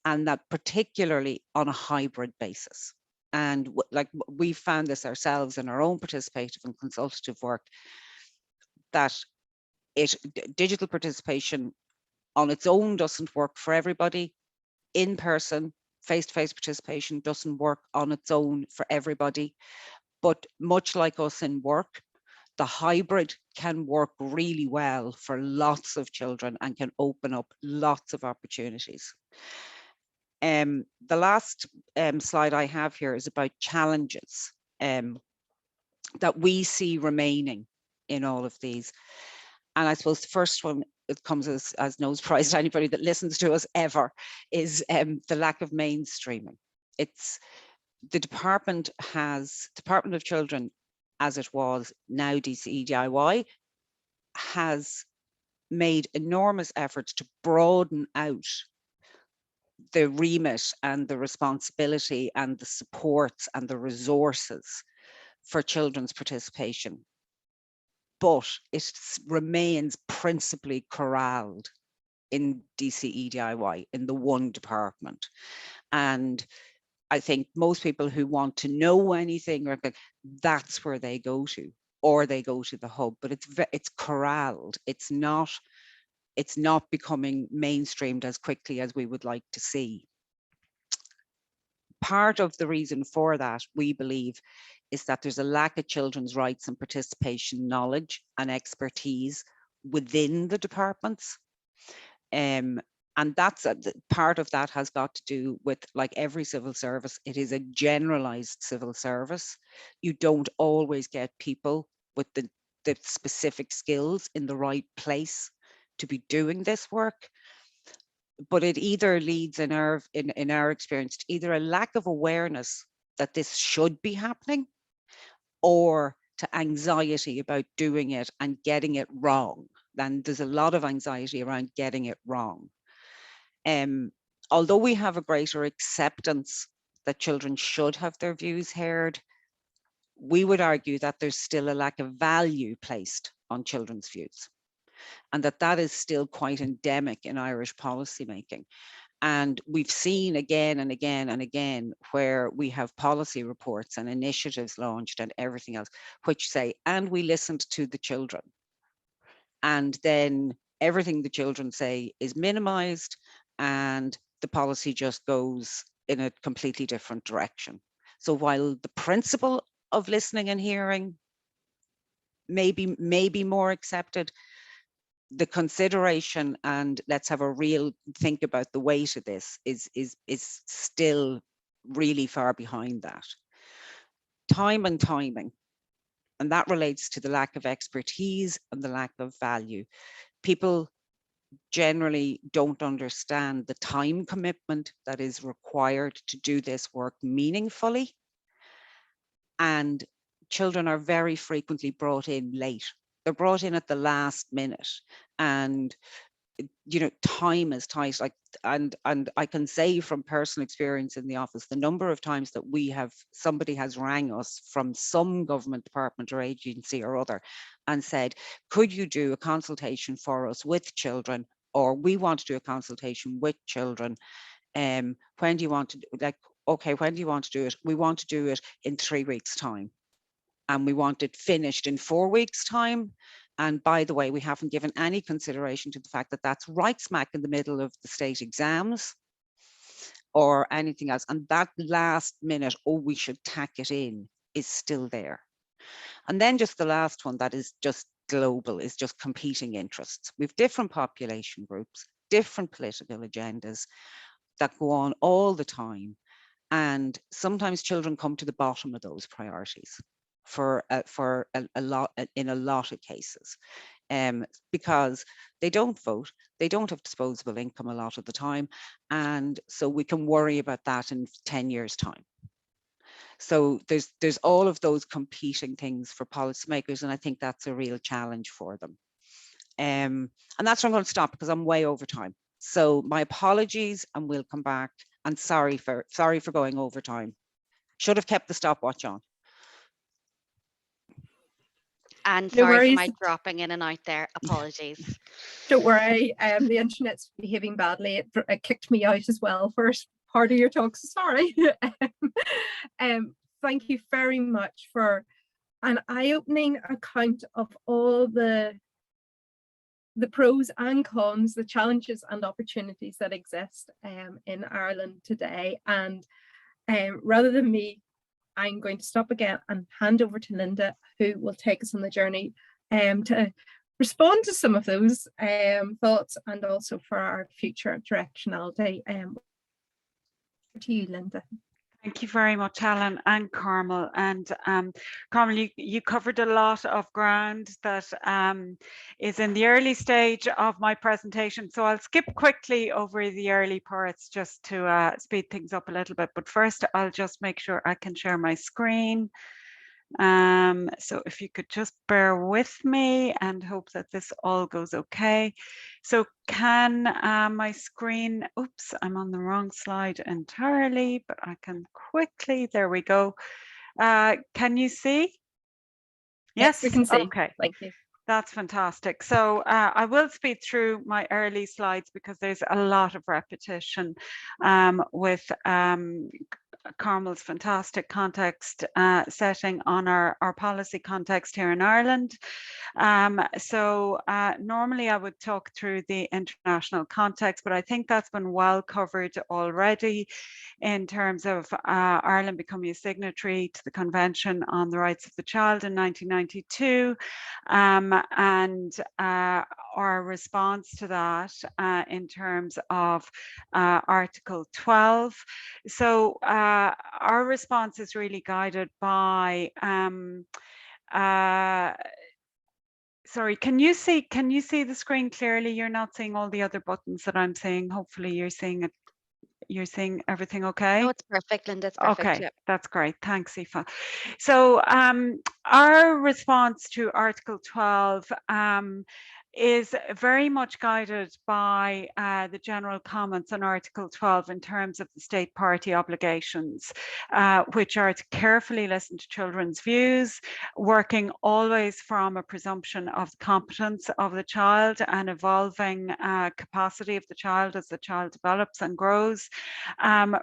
and that particularly on a hybrid basis. And like we found this ourselves in our own participative and consultative work, that digital participation on its own doesn't work for everybody. In person, face-to-face participation doesn't work on its own for everybody. But much like us in work, the hybrid can work really well for lots of children and can open up lots of opportunities. The last slide I have here is about challenges that we see remaining in all of these. And I suppose the first one, it comes as no surprise to anybody that listens to us ever, is the lack of mainstreaming. It's the Department of Children, as it was now DCEDIY, has made enormous efforts to broaden out the remit and the responsibility and the supports and the resources for children's participation. But it remains principally corralled in DCEDIY, in the one department. And I think most people who want to know anything, that's where they go to, or they go to the hub, but it's corralled. It's not becoming mainstreamed as quickly as we would like to see. Part of the reason for that, we believe, is that there's a lack of children's rights and participation knowledge and expertise within the departments. And that's part of that has got to do with, like every civil service, it is a generalized civil service. You don't always get people with the specific skills in the right place to be doing this work. But it either leads, in our experience, to either a lack of awareness that this should be happening, or to anxiety about doing it and getting it wrong. And there's a lot of anxiety around getting it wrong. Although we have a greater acceptance that children should have their views heard, we would argue that there's still a lack of value placed on children's views, and that is still quite endemic in Irish policymaking. And we've seen again and again and again where we have policy reports and initiatives launched and everything else, which say, and we listened to the children. And then everything the children say is minimized, and the policy just goes in a completely different direction. So while the principle of listening and hearing may be more accepted, the consideration and let's have a real think about the weight of this is still really far behind that. Time and timing, and that relates to the lack of expertise and the lack of value. People generally don't understand the time commitment that is required to do this work meaningfully. And children are very frequently brought in late. They're brought in at the last minute, and you know, time is tight. Like, and I can say from personal experience in the office, the number of times that somebody has rang us from some government department or agency or other and said, could you do a consultation for us with children, or we want to do a consultation with children. When do you want to do, like, okay, when do you want to do it? We want to do it in 3 weeks time, and we want it finished in 4 weeks time. And by the way, we haven't given any consideration to the fact that that's right smack in the middle of the state exams or anything else. And that last minute, oh, we should tack it in, is still there. And then just the last one that is just global is just competing interests. We've different population groups, different political agendas that go on all the time. And sometimes children come to the bottom of those priorities for a lot, in a lot of cases, because they don't vote, they don't have disposable income a lot of the time, and so we can worry about that in 10 years' time. So there's all of those competing things for policymakers, and I think that's a real challenge for them. And that's where I'm going to stop, because I'm way over time. So my apologies, and we'll come back. And sorry for going over time. Should have kept the stopwatch on. And No sorry for worries. my dropping in and out there. Apologies. Don't worry, the internet's behaving badly. It kicked me out as well first part of your talk, so sorry. Thank you very much for an eye-opening account of all the pros and cons, the challenges and opportunities that exist in Ireland today. And rather than me, I'm going to stop again and hand over to Linda, who will take us on the journey to respond to some of those thoughts, and also for our future directionality. To you, Linda. Thank you very much, Helen and Carmel. And Carmel, you covered a lot of ground that is in the early stage of my presentation. So I'll skip quickly over the early parts just to speed things up a little bit. But first, I'll just make sure I can share my screen. So if you could just bear with me and hope that this all goes okay. So can my screen, oops, I'm on the wrong slide entirely, but I can quickly, there we go. Can you see? Yes, we can see. Okay. Thank you. That's fantastic. So I will speed through my early slides because there's a lot of repetition with Carmel's fantastic context setting on our policy context here in Ireland. So normally I would talk through the international context, but I think that's been well covered already in terms of Ireland becoming a signatory to the Convention on the Rights of the Child in 1992, and our response to that in terms of Article 12. So our response is really guided by sorry, can you see the screen clearly? You're not seeing all the other buttons that I'm seeing. Hopefully you're seeing it. You're seeing everything okay? No, it's perfect, Linda. It's perfect. Okay, Yep. that's great. Thanks, Aoife. So our response to Article 12 is very much guided by the general comments on Article 12 in terms of the state party obligations, which are to carefully listen to children's views, working always from a presumption of the competence of the child and evolving capacity of the child as the child develops and grows,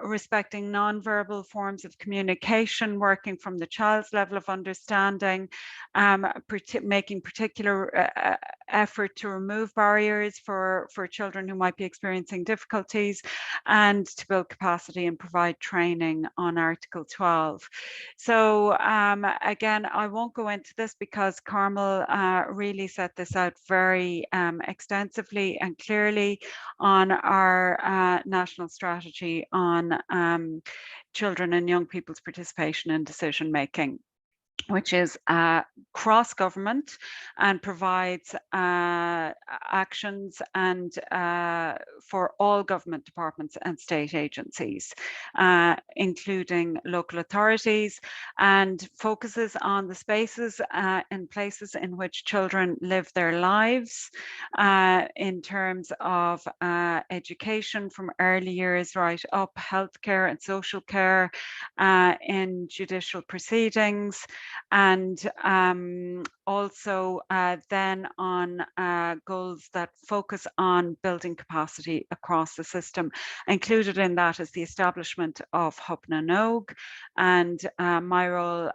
respecting non-verbal forms of communication, working from the child's level of understanding, making particular efforts effort to remove barriers for children who might be experiencing difficulties, and to build capacity and provide training on Article 12. So again, I won't go into this because Carmel really set this out very extensively and clearly on our national strategy on children and young people's participation in decision making, which is cross-government and provides actions and for all government departments and state agencies, including local authorities, and focuses on the spaces and places in which children live their lives in terms of education from early years right up, healthcare and social care, in judicial proceedings, and also then on goals that focus on building capacity across the system. Included in that is the establishment of Hub na Nóg, and my role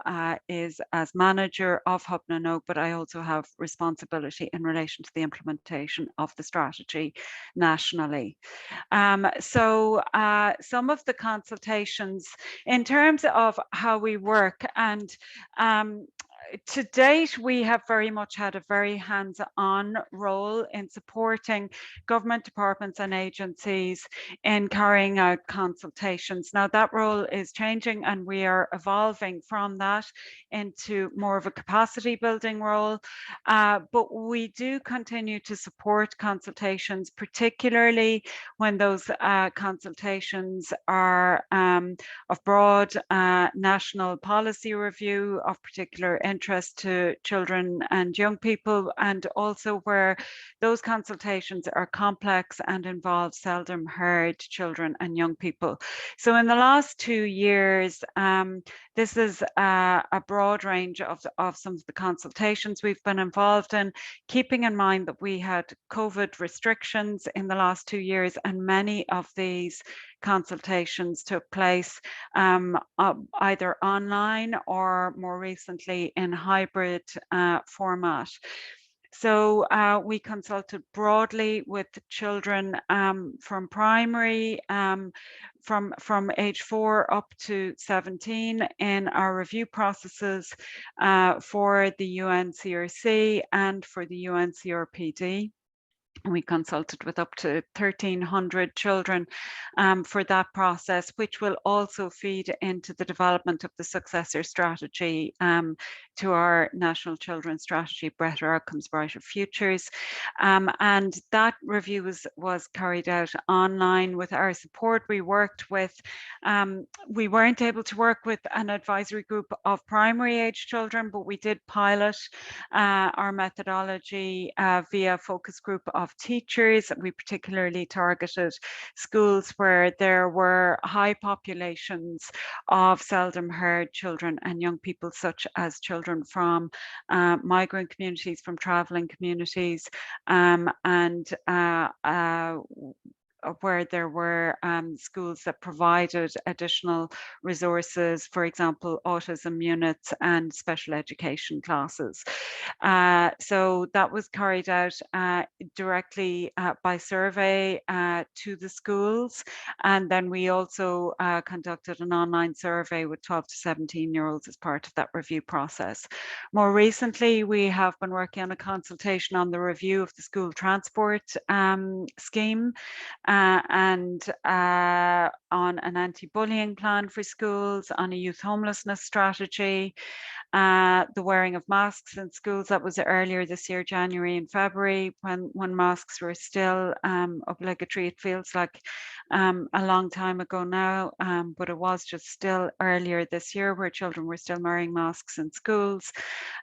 is as manager of Hub na Nóg, but I also have responsibility in relation to the implementation of the strategy nationally. So some of the consultations in terms of how we work, and to date, we have very much had a very hands-on role in supporting government departments and agencies in carrying out consultations. Now, that role is changing and we are evolving from that into more of a capacity building role, but we do continue to support consultations, particularly when those consultations are of broad national policy review of particular interest to children and young people, and also where those consultations are complex and involve seldom heard children and young people. So in the last 2 years, this is a broad range of some of the consultations we've been involved in, keeping in mind that we had COVID restrictions in the last 2 years, and many of these consultations took place either online or more recently in hybrid format. So we consulted broadly with children from primary, from age 4 up to 17 in our review processes for the UNCRC and for the UNCRPD. We consulted with up to 1,300 children for that process, which will also feed into the development of the successor strategy to our National Children's Strategy, Better Outcomes, Brighter Futures. And that review was carried out online with our support. We worked with, we weren't able to work with an advisory group of primary age children, but we did pilot our methodology via a focus group of teachers. We particularly targeted schools where there were high populations of seldom heard children and young people, such as children from migrant communities, from traveling communities, and where there were schools that provided additional resources, for example, autism units and special education classes. So that was carried out directly by survey to the schools. And then we also conducted an online survey with 12 to 17-year-olds as part of that review process. More recently, we have been working on a consultation on the review of the school transport scheme, and on an anti-bullying plan for schools, on a youth homelessness strategy, the wearing of masks in schools. That was earlier this year, January and February, when masks were still obligatory. It feels like a long time ago now, but it was just still earlier this year where children were still wearing masks in schools.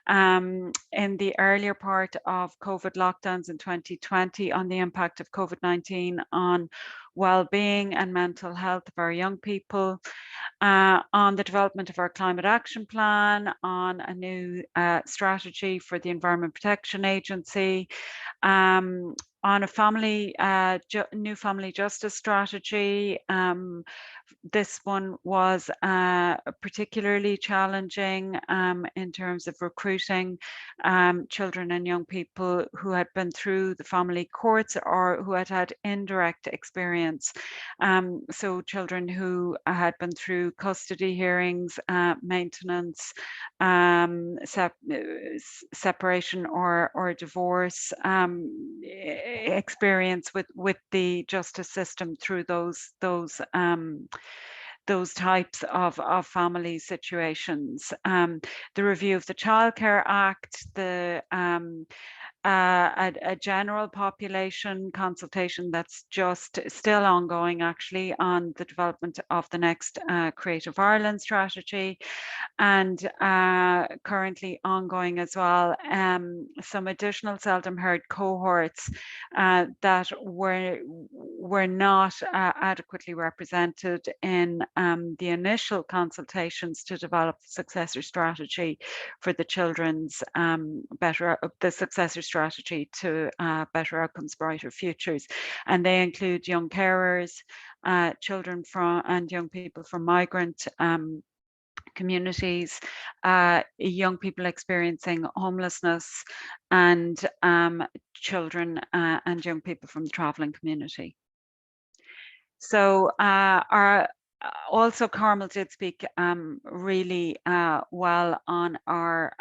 In the earlier part of COVID lockdowns in 2020, on the impact of COVID-19 on well-being and mental health of our young people, on the development of our climate action plan, on a new strategy for the Environment Protection Agency, on a new family justice strategy. This one was particularly challenging in terms of recruiting children and young people who had been through the family courts or who had had indirect experience. So children who had been through custody hearings, maintenance, separation or divorce, experience with the justice system through those types of family situations. The review of the Childcare Act, a general population consultation that's just still ongoing actually on the development of the next Creative Ireland strategy, and currently ongoing as well some additional seldom heard cohorts that were not adequately represented in the initial consultations to develop the successor strategy for the children's the successor strategy to better outcomes, brighter futures. And they include young carers, children from and young people from migrant communities, young people experiencing homelessness, and children and young people from the travelling community. So also Carmel did speak really well on our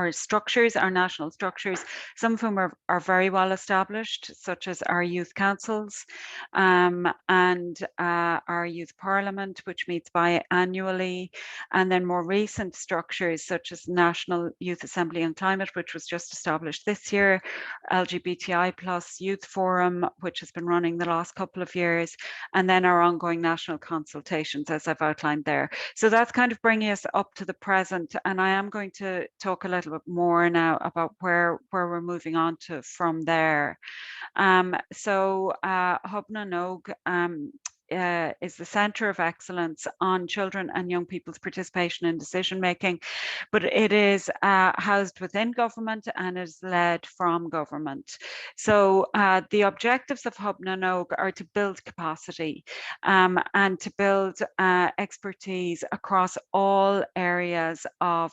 structures, our national structures, some of whom are very well established, such as our youth councils and our youth parliament, which meets biannually, and then more recent structures such as National Youth Assembly on Climate, which was just established this year, LGBTI plus Youth Forum, which has been running the last couple of years, and then our ongoing national consultations, as I've outlined there. So that's kind of bringing us up to the present, and I am going to talk a little bit more now about where we're moving on to from there. So Hub na Nóg is the Centre of Excellence on children and young people's participation in decision making, but it is housed within government and is led from government. So the objectives of Hub na Nóg are to build capacity and to build expertise across all areas of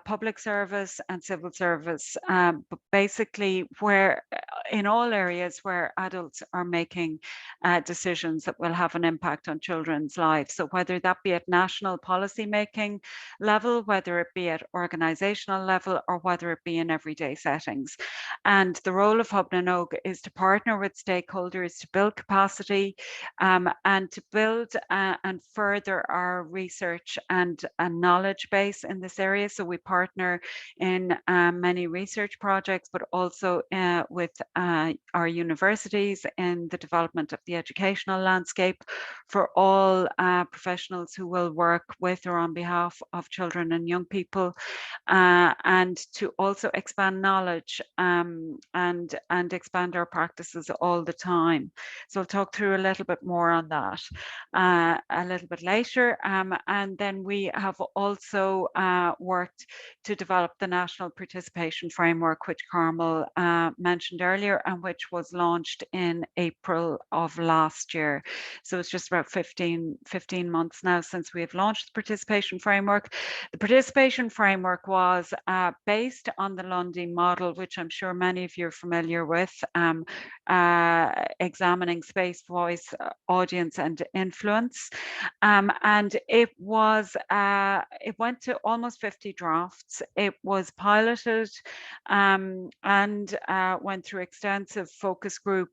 public service and civil service, but basically in all areas where adults are making decisions that will have an impact on children's lives. So whether that be at national policy making level, whether it be at organizational level, or whether it be in everyday settings. And the role of Hub na Nóg is to partner with stakeholders to build capacity and to build and further our research and knowledge base in this area. So we partner in many research projects, but also with our universities in the development of the educational landscape for all professionals who will work with or on behalf of children and young people, and to also expand knowledge and expand our practices all the time. So I'll talk through a little bit more on that a little bit later. And then we have also worked to develop the National Participation Framework, which Carmel mentioned earlier, and which was launched in April of last year. So it's just about 15 months now since we have launched the Participation Framework. The Participation Framework was based on the Lundy model, which I'm sure many of you are familiar with, examining space, voice, audience, and influence. And it went to almost 50 drafts. It was piloted and went through extensive focus group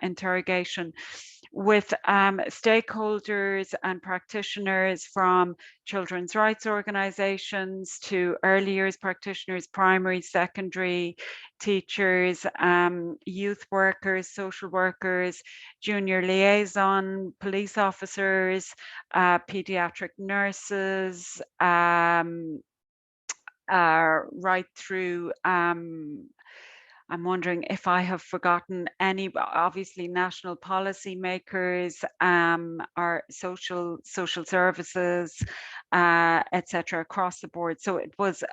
interrogation with stakeholders and practitioners from children's rights organizations to early years practitioners, primary, secondary, teachers, youth workers, social workers, junior liaison, police officers, pediatric nurses, right through I'm wondering if I have forgotten any, obviously national policy makers, our social services, etc., across the board. So it was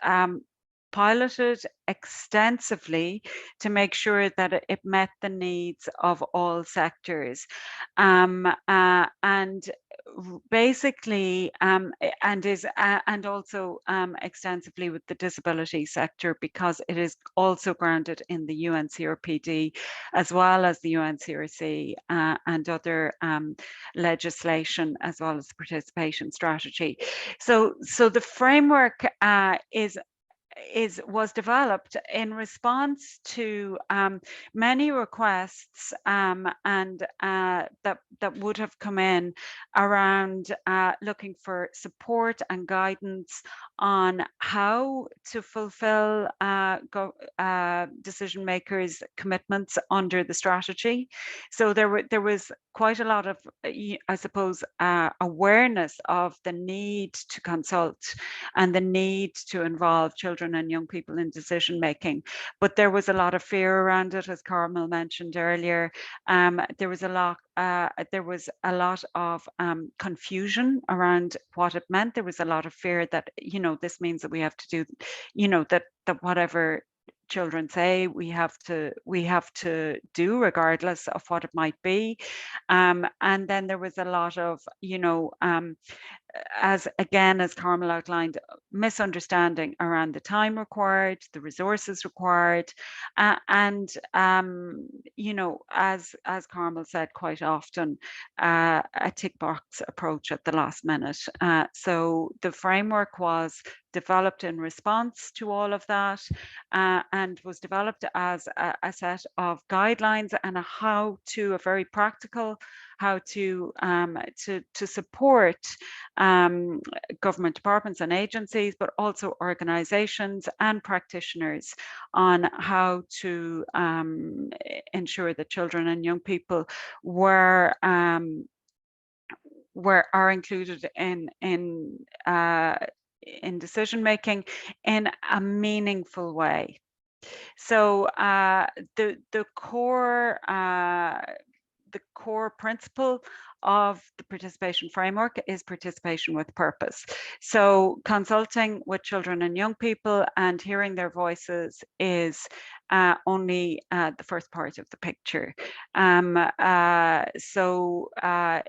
piloted extensively to make sure that it met the needs of all sectors, and basically and also extensively with the disability sector, because it is also grounded in the UNCRPD as well as the UNCRC and other legislation, as well as the participation strategy. So the framework was developed in response to many requests and that would have come in around looking for support and guidance on how to fulfill decision makers' commitments under the strategy. So there was quite a lot of, I suppose, awareness of the need to consult and the need to involve children and young people in decision making. But there was a lot of fear around it, as Carmel mentioned earlier. There was a lot of confusion around what it meant. There was a lot of fear that, this means that we have to do, that whatever children say we have to do, regardless of what it might be. And then there was a lot of, as Carmel outlined, misunderstanding around the time required, the resources required, and as Carmel said, quite often a tick box approach at the last minute. So the framework was developed in response to all of that, and was developed as a set of guidelines and a very practical how to support government departments and agencies, but also organizations and practitioners on how to ensure that children and young people are included in decision making in a meaningful way. So the core principle of the participation framework is participation with purpose. So consulting with children and young people and hearing their voices is only the first part of the picture. So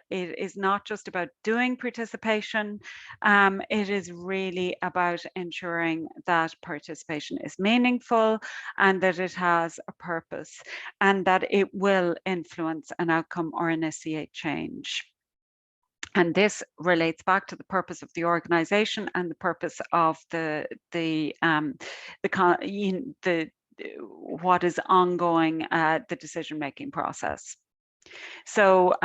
it is not just about doing participation, it is really about ensuring that participation is meaningful and that it has a purpose and that it will influence an outcome or initiate change. And this relates back to the purpose of the organization and the purpose of what is ongoing, the decision-making process. So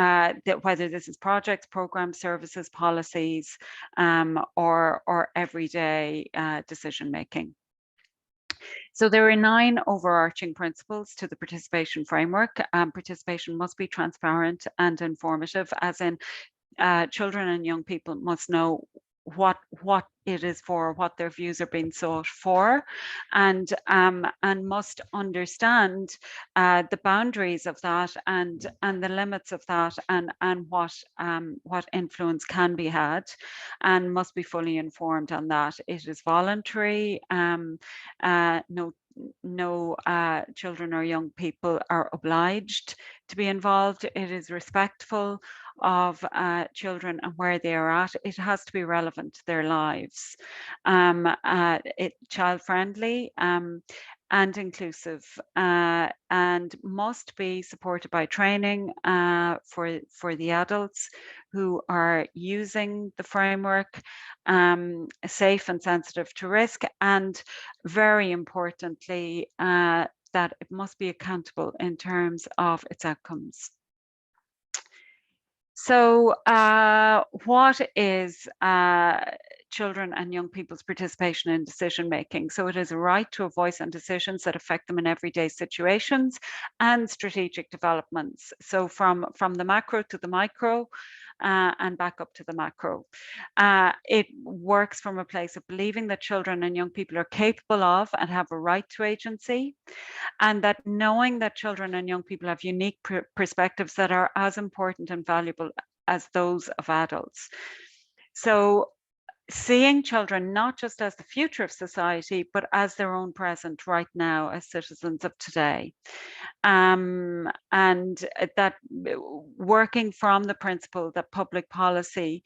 whether this is projects, programs, services, policies, or everyday decision-making. So there are 9 overarching principles to the participation framework. Participation must be transparent and informative, as in children and young people must know what it is for, what their views are being sought for, and must understand the boundaries of that and the limits of that, and what influence can be had, and must be fully informed on that. It is voluntary. No children or young people are obliged to be involved. It is respectful of children and where they are at. It has to be relevant to their lives. Child-friendly and inclusive, and must be supported by training for the adults who are using the framework, safe and sensitive to risk, and very importantly, that it must be accountable in terms of its outcomes. So what is children and young people's participation in decision making? So it is a right to a voice on decisions that affect them in everyday situations and strategic developments. So from the macro to the micro, and back up to the macro. It works from a place of believing that children and young people are capable of and have a right to agency, and that knowing that children and young people have unique perspectives that are as important and valuable as those of adults. So seeing children not just as the future of society, but as their own present right now as citizens of today. And that working from the principle that public policy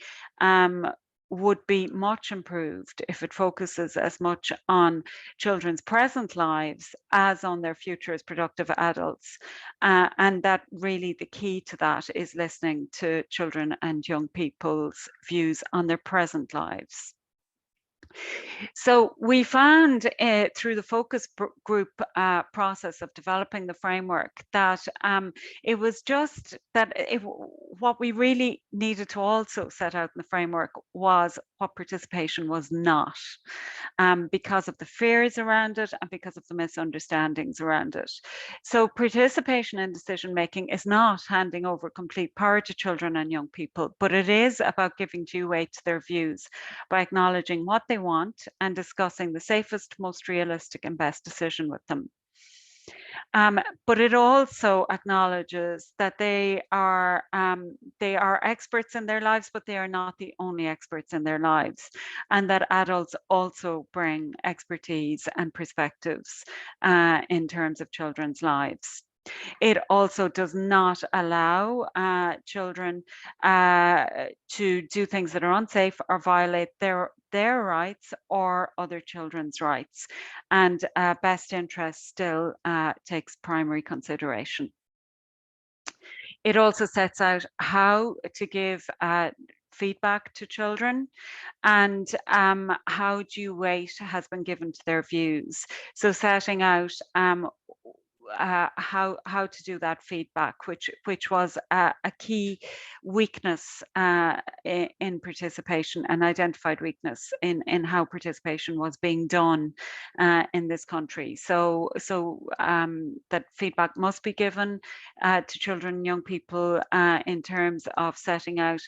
would be much improved if it focuses as much on children's present lives as on their future as productive adults. And that really the key to that is listening to children and young people's views on their present lives. So we found through the focus group process of developing the framework that it was just that what we really needed to also set out in the framework was what participation was not, because of the fears around it and because of the misunderstandings around it. So participation in decision making is not handing over complete power to children and young people, but it is about giving due weight to their views by acknowledging what they want and discussing the safest, most realistic and best decision with them. But it also acknowledges that they are experts in their lives, but they are not the only experts in their lives, and that adults also bring expertise and perspectives in terms of children's lives. It also does not allow children to do things that are unsafe or violate their rights or other children's rights. And best interest still takes primary consideration. It also sets out how to give feedback to children and how due weight has been given to their views. So setting out how to do that feedback, which was a key weakness in participation, an identified weakness in how participation was being done in this country. So that feedback must be given to children and young people in terms of setting out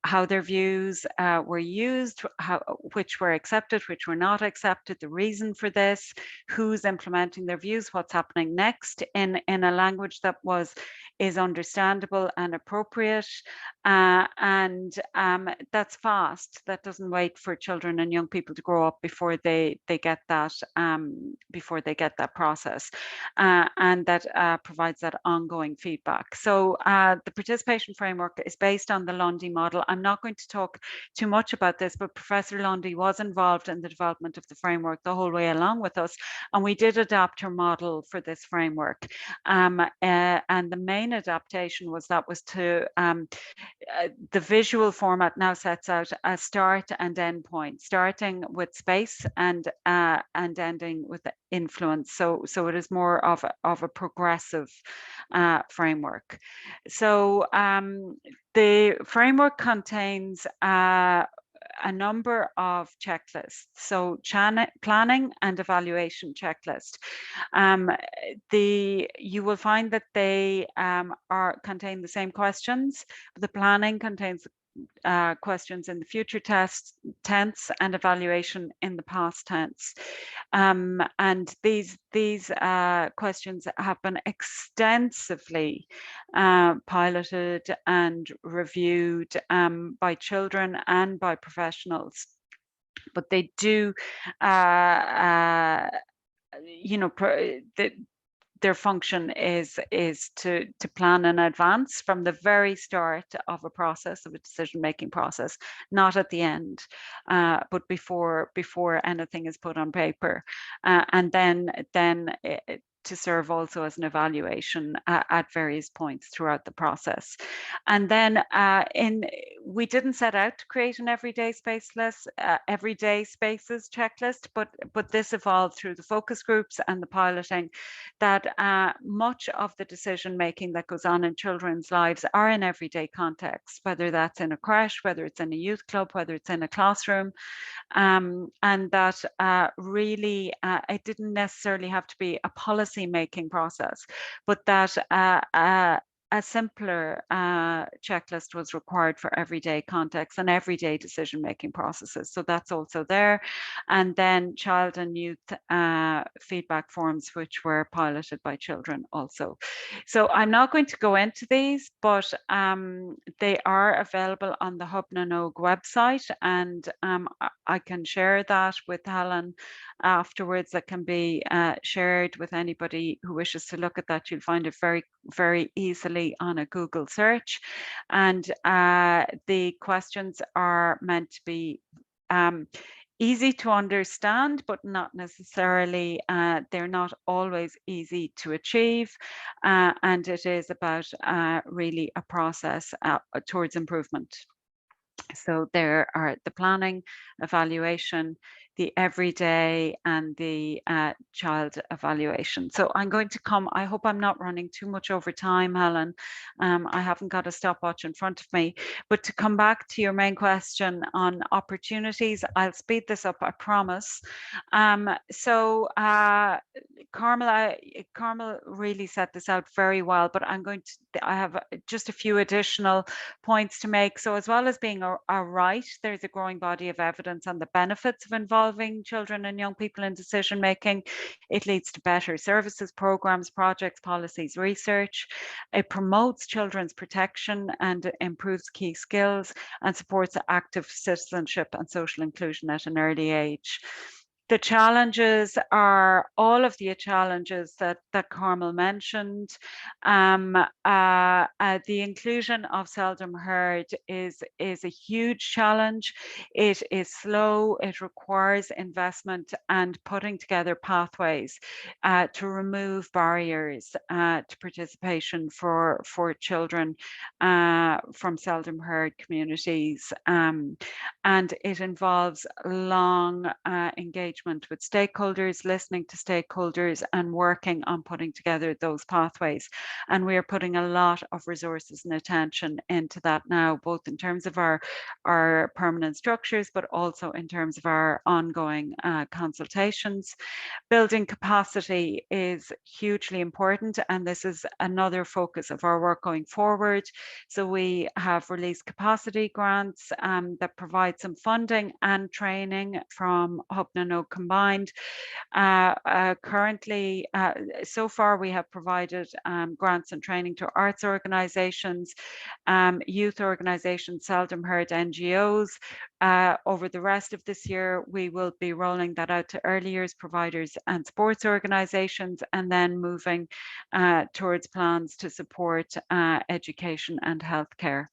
how their views were used, which were accepted, which were not accepted, the reason for this, who's implementing their views, what's happening next, in a language that is understandable and appropriate, and that's fast. That doesn't wait for children and young people to grow up before they get that process, and that provides that ongoing feedback. So the participation framework is based on the Lundy model. I'm not going to talk too much about this, but Professor Lundy was involved in the development of the framework the whole way along with us, and we did adapt her model for this framework. And the main adaptation was to the visual format now sets out a start and end point, starting with space and ending with the influence. So it is more of a progressive framework. So the framework contains a number of checklists, so planning and evaluation checklist. You will find that they contain the same questions. The planning contains questions in the future tense and evaluation in the past tense. And these questions have been extensively piloted and reviewed by children and by professionals. But they do, their function is to plan in advance from the very start of a process, of a decision-making process, not at the end, but before anything is put on paper, and then to serve also as an evaluation at various points throughout the process. And then we didn't set out to create an everyday spaces checklist, but this evolved through the focus groups and the piloting, that much of the decision making that goes on in children's lives are in everyday contexts, whether that's in a creche, whether it's in a youth club, whether it's in a classroom, and that really it didn't necessarily have to be a policy making process, but that a simpler checklist was required for everyday context and everyday decision-making processes. So that's also there. And then child and youth feedback forms, which were piloted by children also. So I'm not going to go into these, but they are available on the Hub na Nóg website, and I can share that with Helen afterwards. That can be shared with anybody who wishes to look at that. You'll find it very, very easily on a Google search. And the questions are meant to be easy to understand, but not necessarily, they're not always easy to achieve. And it is about really a process towards improvement. So there are the planning, evaluation, the everyday, and the child evaluation. So I'm going to come, I hope I'm not running too much over time, Helen. I haven't got a stopwatch in front of me, but to come back to your main question on opportunities, I'll speed this up, I promise. So Carmel really set this out very well, but I have just a few additional points to make. So as well as being a right, there's a growing body of evidence on the benefits of involving children and young people in decision making. It leads to better services, programs, projects, policies, research. It promotes children's protection and improves key skills and supports active citizenship and social inclusion at an early age. The challenges are all of the challenges that Carmel mentioned. The inclusion of seldom heard is a huge challenge. It is slow, it requires investment and putting together pathways to remove barriers to participation for children from seldom heard communities. And it involves long engagement with stakeholders, listening to stakeholders, and working on putting together those pathways. And we are putting a lot of resources and attention into that now, both in terms of our permanent structures, but also in terms of our ongoing consultations. Building capacity is hugely important, and this is another focus of our work going forward. So we have released capacity grants that provide some funding and training from Hub na Nóg combined. Currently, so far we have provided grants and training to arts organisations, youth organisations, seldom heard NGOs. Over the rest of this year, we will be rolling that out to early years providers and sports organisations, and then moving towards plans to support education and healthcare.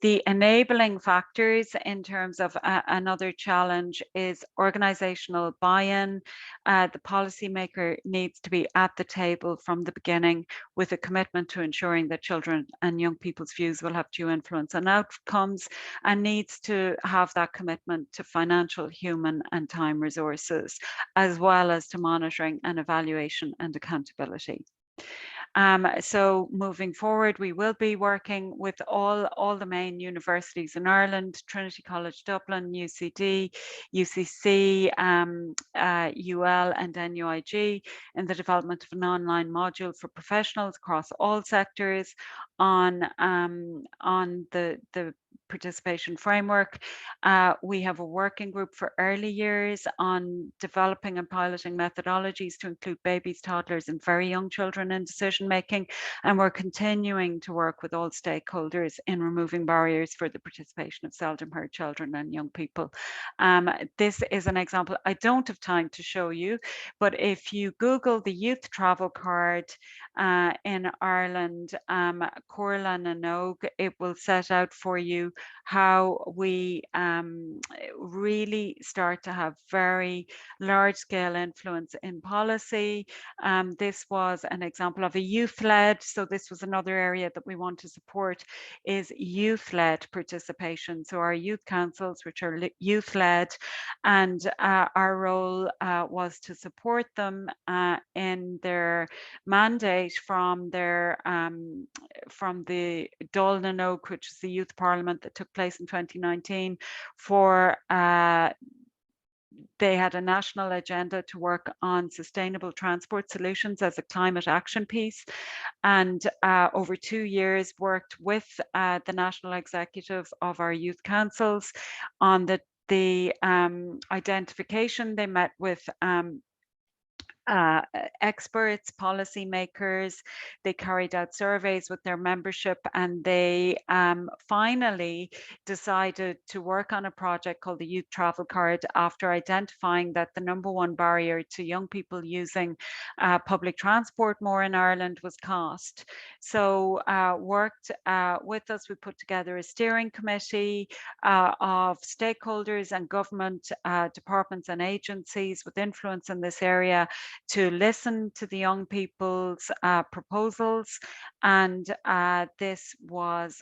The enabling factors in terms of another challenge is organisational buy-in. The policymaker needs to be at the table from the beginning with a commitment to ensuring that children and young people's views will have due influence on outcomes, and needs to have that commitment to financial, human and time resources, as well as to monitoring and evaluation and accountability. So moving forward, we will be working with all the main universities in Ireland, Trinity College Dublin, UCD, UCC, UL and NUIG, in the development of an online module for professionals across all sectors on the participation framework. We have a working group for early years on developing and piloting methodologies to include babies, toddlers and very young children in decision making, and we're continuing to work with all stakeholders in removing barriers for the participation of seldom heard children and young people. This is an example I don't have time to show you, but if you Google the youth travel card in Ireland, Corrigan na Nóg, it will set out for you how we really start to have very large scale influence in policy. This was an example of a youth-led, so this was another area that we want to support, is youth-led participation. So our youth councils, which are youth-led, and our role was to support them in their mandate from their from the Dáil na Nóg, which is the youth parliament that took place in 2019, for they had a national agenda to work on sustainable transport solutions as a climate action piece, and over 2 years worked with the national executive of our youth councils on the identification. They met with experts, policymakers. They carried out surveys with their membership, and they finally decided to work on a project called the Youth Travel Card after identifying that the #1 barrier to young people using public transport more in Ireland was cost. So worked with us, we put together a steering committee of stakeholders and government departments and agencies with influence in this area to listen to the young people's proposals, and this was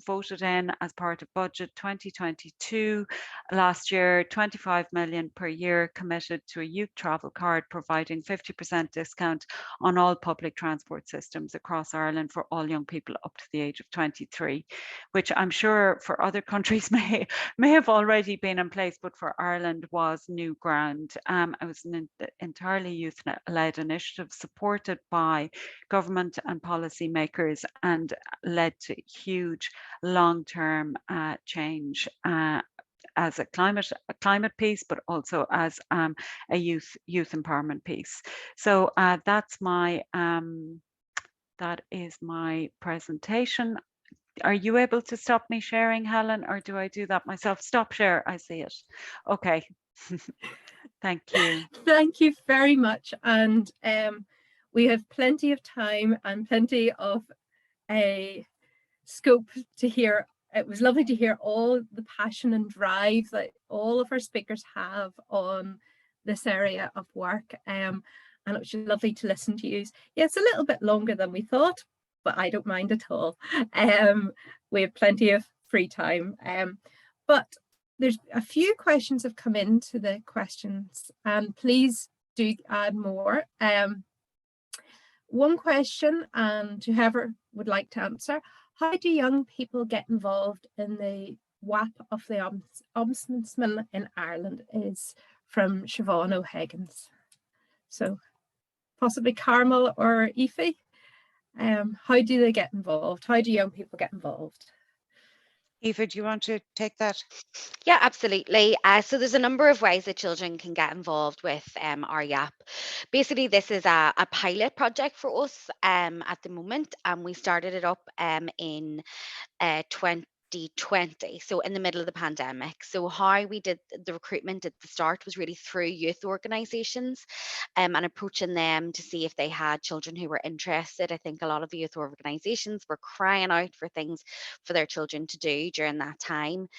voted in as part of budget 2022 last year. 25 million per year committed to a youth travel card providing 50% discount on all public transport systems across Ireland for all young people up to the age of 23, which I'm sure for other countries may have already been in place, but for Ireland was new ground. It was an entirely youth-led initiative supported by government and policymakers, and led to huge long-term change as a climate piece, but also as a youth empowerment piece. So that is my presentation. Are you able to stop me sharing, Helen, or do I do that myself? Stop share, I see it. Okay. Thank you. Thank you very much. And we have plenty of time and plenty of scope to hear. It was lovely to hear all the passion and drive that all of our speakers have on this area of work. And it was just lovely to listen to you. Yeah, it's a little bit longer than we thought, but I don't mind at all. We have plenty of free time. But there's a few questions have come into the questions, and please do add more. One question, and whoever would like to answer: how do young people get involved in the WAP of the Ombudsman in Ireland? Is from Siobhan O'Higgins. So possibly Carmel or Aoife. How do they get involved? How do young people get involved? Aoife, do you want to take that? Yeah, absolutely. So there's a number of ways that children can get involved with our YAP. Basically, this is a pilot project for us at the moment, and we started it up in 2020, so in the middle of the pandemic. So how we did the recruitment at the start was really through youth organisations and approaching them to see if they had children who were interested. I think a lot of the youth organisations were crying out for things for their children to do during that time.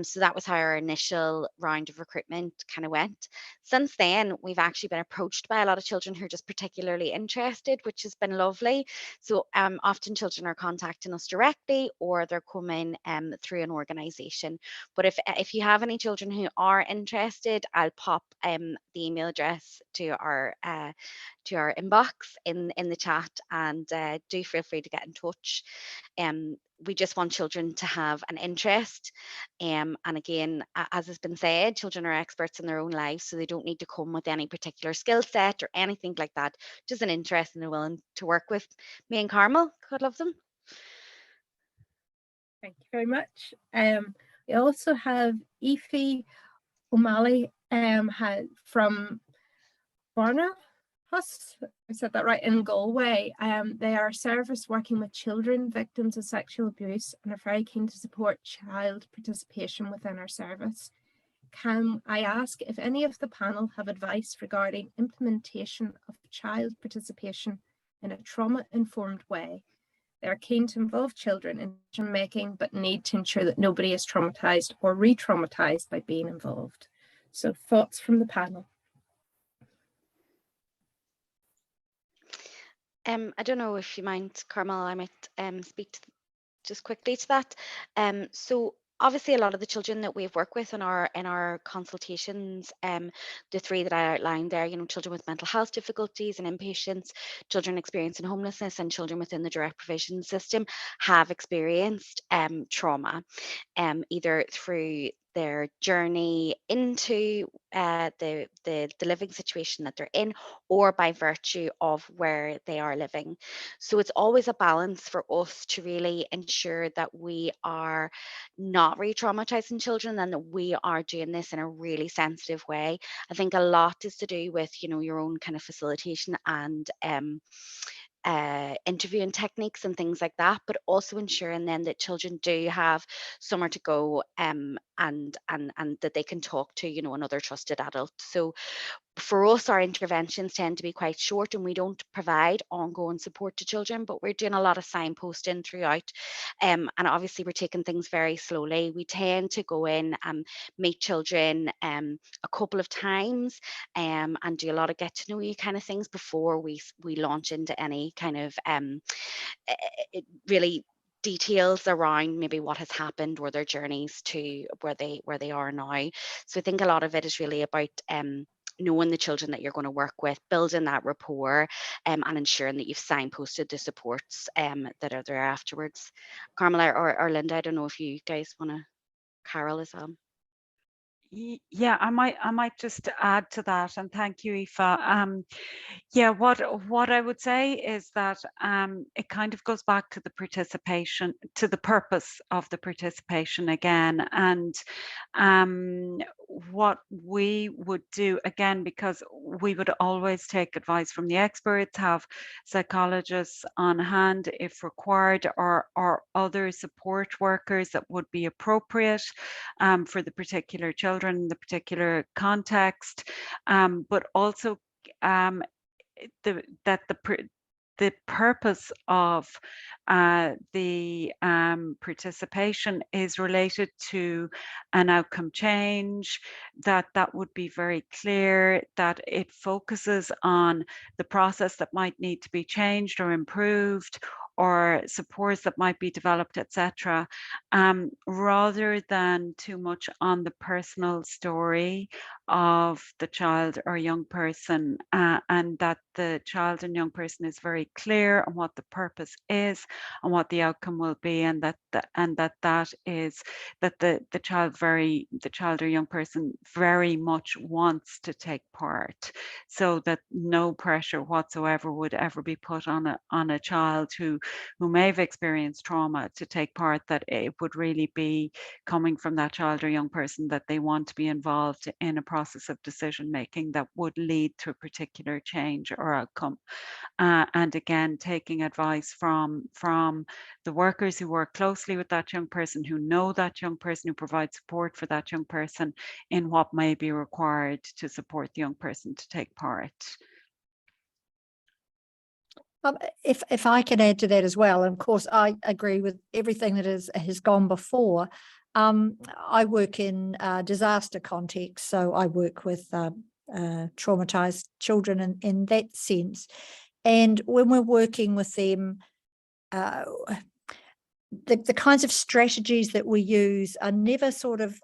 So that was how our initial round of recruitment kind of went. Since then, we've actually been approached by a lot of children who are just particularly interested, which has been lovely. So often children are contacting us directly, or they're coming through an organisation. But if you have any children who are interested, I'll pop the email address to our inbox in the chat, and do feel free to get in touch. We just want children to have an interest, and again, as has been said, children are experts in their own lives, so they don't need to come with any particular skill set or anything like that. Just an interest, and they're willing to work with me and Carmel. God love them. Thank you very much. We also have Aoife O'Malley from Barna. I said that right, in Galway. They are a service working with children victims of sexual abuse, and are very keen to support child participation within our service. Can I ask if any of the panel have advice regarding implementation of child participation in a trauma-informed way? They are keen to involve children in decision making, but need to ensure that nobody is traumatized or re-traumatized by being involved. So thoughts from the panel? I don't know if you mind, Carmel, I might speak just quickly to that. So obviously a lot of the children that we've worked with in our consultations, the three that I outlined there, children with mental health difficulties and inpatients, children experiencing homelessness, and children within the direct provision system, have experienced trauma, either through their journey into the living situation that they're in, or by virtue of where they are living. So it's always a balance for us to really ensure that we are not re-traumatizing children and that we are doing this in a really sensitive way. I think a lot is to do with, you know, your own kind of facilitation and interviewing techniques and things like that, but also ensuring then that children do have somewhere to go and that they can talk to, you know, another trusted adult. So for us, our interventions tend to be quite short and we don't provide ongoing support to children, but we're doing a lot of signposting throughout. And obviously we're taking things very slowly. We tend to go in and meet children a couple of times and do a lot of get to know you kind of things before we launch into any kind of really details around maybe what has happened or their journeys to where they are now. So I think a lot of it is really about knowing the children that you're going to work with, building that rapport, and ensuring that you've signposted the supports that are there afterwards. Carmel or Linda, I don't know if you guys want to, Carol as well. Yeah, I might just add to that, and thank you, Aoife. Yeah, what I would say is that it kind of goes back to the participation, to the purpose of the participation again, and what we would do again, because we would always take advice from the experts, have psychologists on hand if required, or other support workers that would be appropriate for the particular children, the particular context, but also the purpose of the participation is related to an outcome change, that would be very clear, that it focuses on the process that might need to be changed or improved, or supports that might be developed, etc., rather than too much on the personal story of the child or young person, and that the child and young person is very clear on what the purpose is and what the outcome will be, and that is that the child or young person very much wants to take part, so that no pressure whatsoever would ever be put on a child who may have experienced trauma to take part, that it would really be coming from that child or young person that they want to be involved in a process of decision making that would lead to a particular change or outcome. And again, taking advice from the workers who work closely with that young person, who know that young person, who provide support for that young person in what may be required to support the young person to take part. If I can add to that as well, and of course I agree with everything that has gone before. I work in disaster context, so I work with traumatized children in that sense. And when we're working with them, the kinds of strategies that we use are never sort of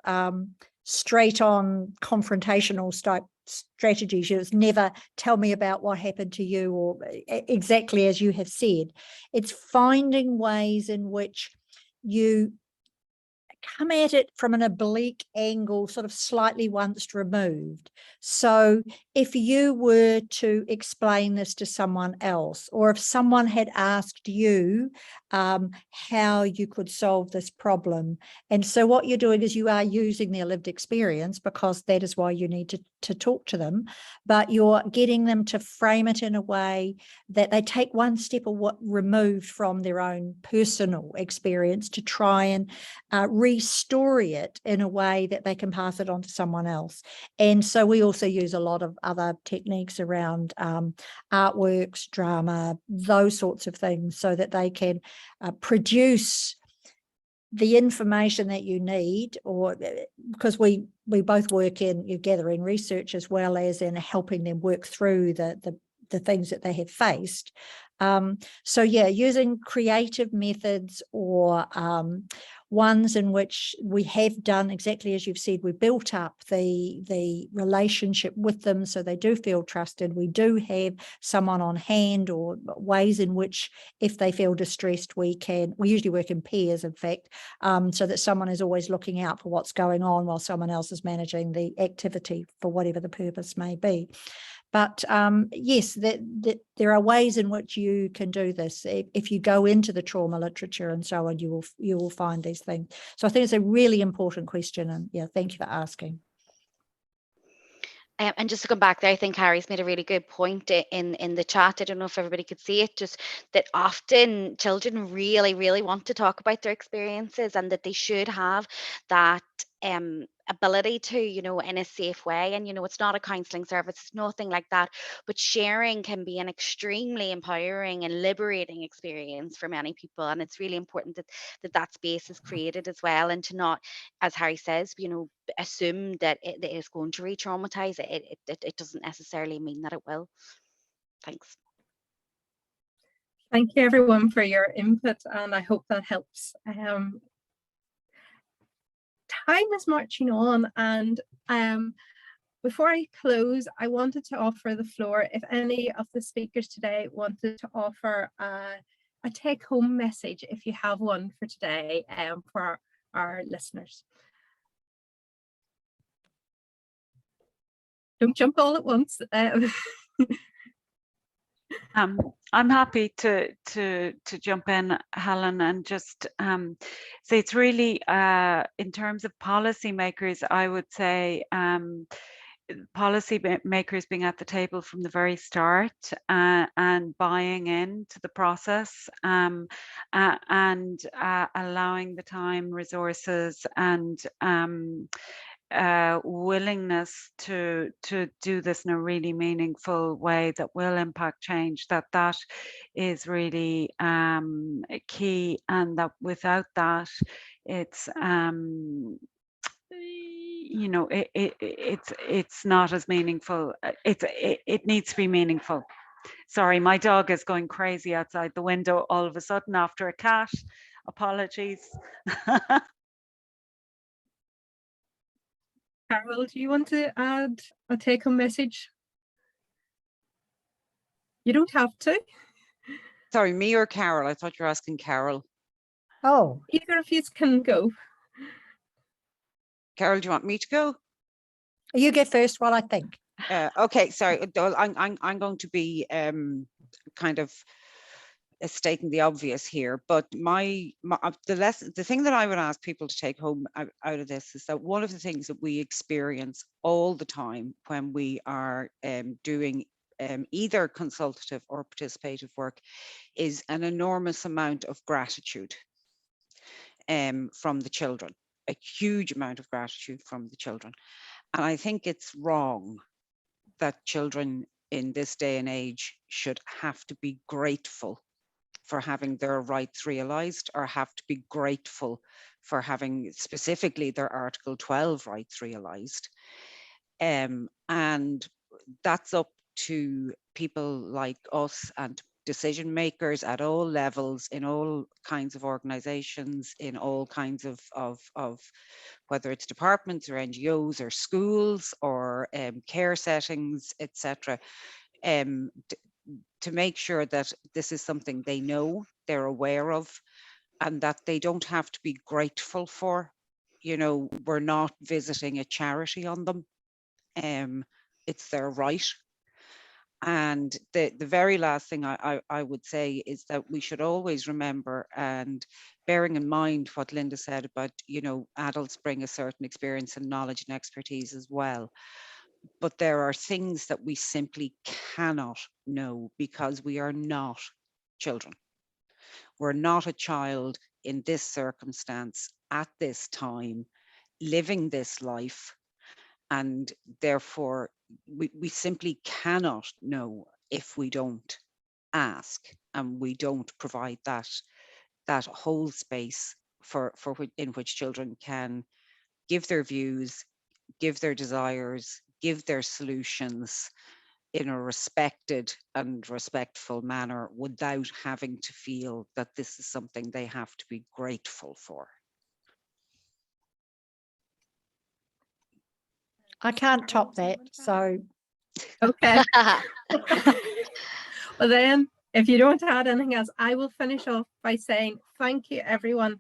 straight on confrontational type strategies. It's never tell me about what happened to you, or exactly as you have said. It's finding ways in which you come at it from an oblique angle, sort of slightly once removed. So if you were to explain this to someone else, or if someone had asked you how you could solve this problem, and so what you're doing is you are using their lived experience, because that is why you need to talk to them, but you're getting them to frame it in a way that they take one step removed from their own personal experience to try and restory it in a way that they can pass it on to someone else. And so we also use a lot of other techniques around artworks, drama, those sorts of things, so that they can produce the information that you need, or because we both work in gathering research as well as in helping them work through the things that they have faced. So yeah, using creative methods or ones in which we have done exactly as you've said, we built up the relationship with them so they do feel trusted. We do have someone on hand, or ways in which if they feel distressed, we usually work in pairs, in fact, so that someone is always looking out for what's going on while someone else is managing the activity for whatever the purpose may be. But yes, there are ways in which you can do this. If you go into the trauma literature and so on, you will find these things. So I think it's a really important question, and yeah, thank you for asking. And just to come back there, I think Harry's made a really good point in the chat. I don't know if everybody could see it, just that often children really, really want to talk about their experiences, and that they should have that ability to, in a safe way. And, it's not a counselling service, it's nothing like that. But sharing can be an extremely empowering and liberating experience for many people. And it's really important that space is created as well, and to not, as Harry says, assume that it is going to re-traumatize. It doesn't necessarily mean that it will. Thanks. Thank you everyone for your input, and I hope that helps. Time is marching on, and before I close, I wanted to offer the floor if any of the speakers today wanted to offer a take-home message, if you have one for today, for our listeners. Don't jump all at once. I'm happy to jump in, Helen, and just say it's really in terms of policymakers, I would say policymakers being at the table from the very start and buying into the process, and allowing the time, resources, and willingness to do this in a really meaningful way that will impact change, that is really key, and that without that it's it's not as meaningful. It needs to be meaningful. Sorry, my dog is going crazy outside the window all of a sudden after a cat. Apologies. Carol, do you want to add a take-home message? You don't have to. Sorry, me or Carol? I thought you were asking Carol. Oh, Either of you can go. Carol, do you want me to go? you get first while I think. Okay, sorry. I'm going to be kind of stating the obvious here, but the thing that I would ask people to take home out of this is that one of the things that we experience all the time when we are doing either consultative or participative work is an enormous amount of gratitude from the children, a huge amount of gratitude from the children. And I think it's wrong that children in this day and age should have to be grateful for having their rights realised, or have to be grateful for having specifically their Article 12 rights realised. And that's up to people like us and decision makers at all levels, in all kinds of organisations, in all kinds of whether it's departments or NGOs or schools or care settings, etc. To make sure that this is something they know, they're aware of, and that they don't have to be grateful for. We're not visiting a charity on them. It's their right. And the very last thing I would say is that we should always remember, and bearing in mind what Linda said about, adults bring a certain experience and knowledge and expertise as well. But there are things that we simply cannot know because we are not children. We're not a child in this circumstance at this time, living this life. And therefore, we simply cannot know if we don't ask, and we don't provide that whole space in which children can give their views, give their desires, give their solutions, in a respected and respectful manner without having to feel that this is something they have to be grateful for. I can't top that. So Okay. Well then, if you don't add anything else, I will finish off by saying thank you, everyone.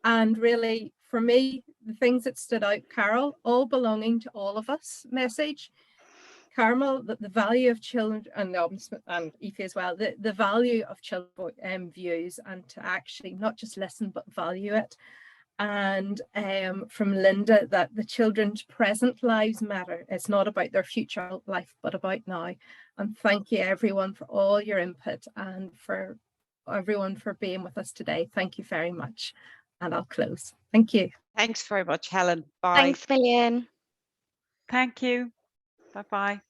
And really, for me, the things that stood out, Carol, all belonging to all of us message. Carmel, the value of children, and the Ombudsman and Aoife as well, the value of children views, and to actually not just listen but value it. And from Linda, that the children's present lives matter. It's not about their future life, but about now. And thank you everyone for all your input, and for everyone for being with us today. Thank you very much. And I'll close. Thank you. Thanks very much, Helen. Bye. Thanks, million. Thank you. Bye-bye.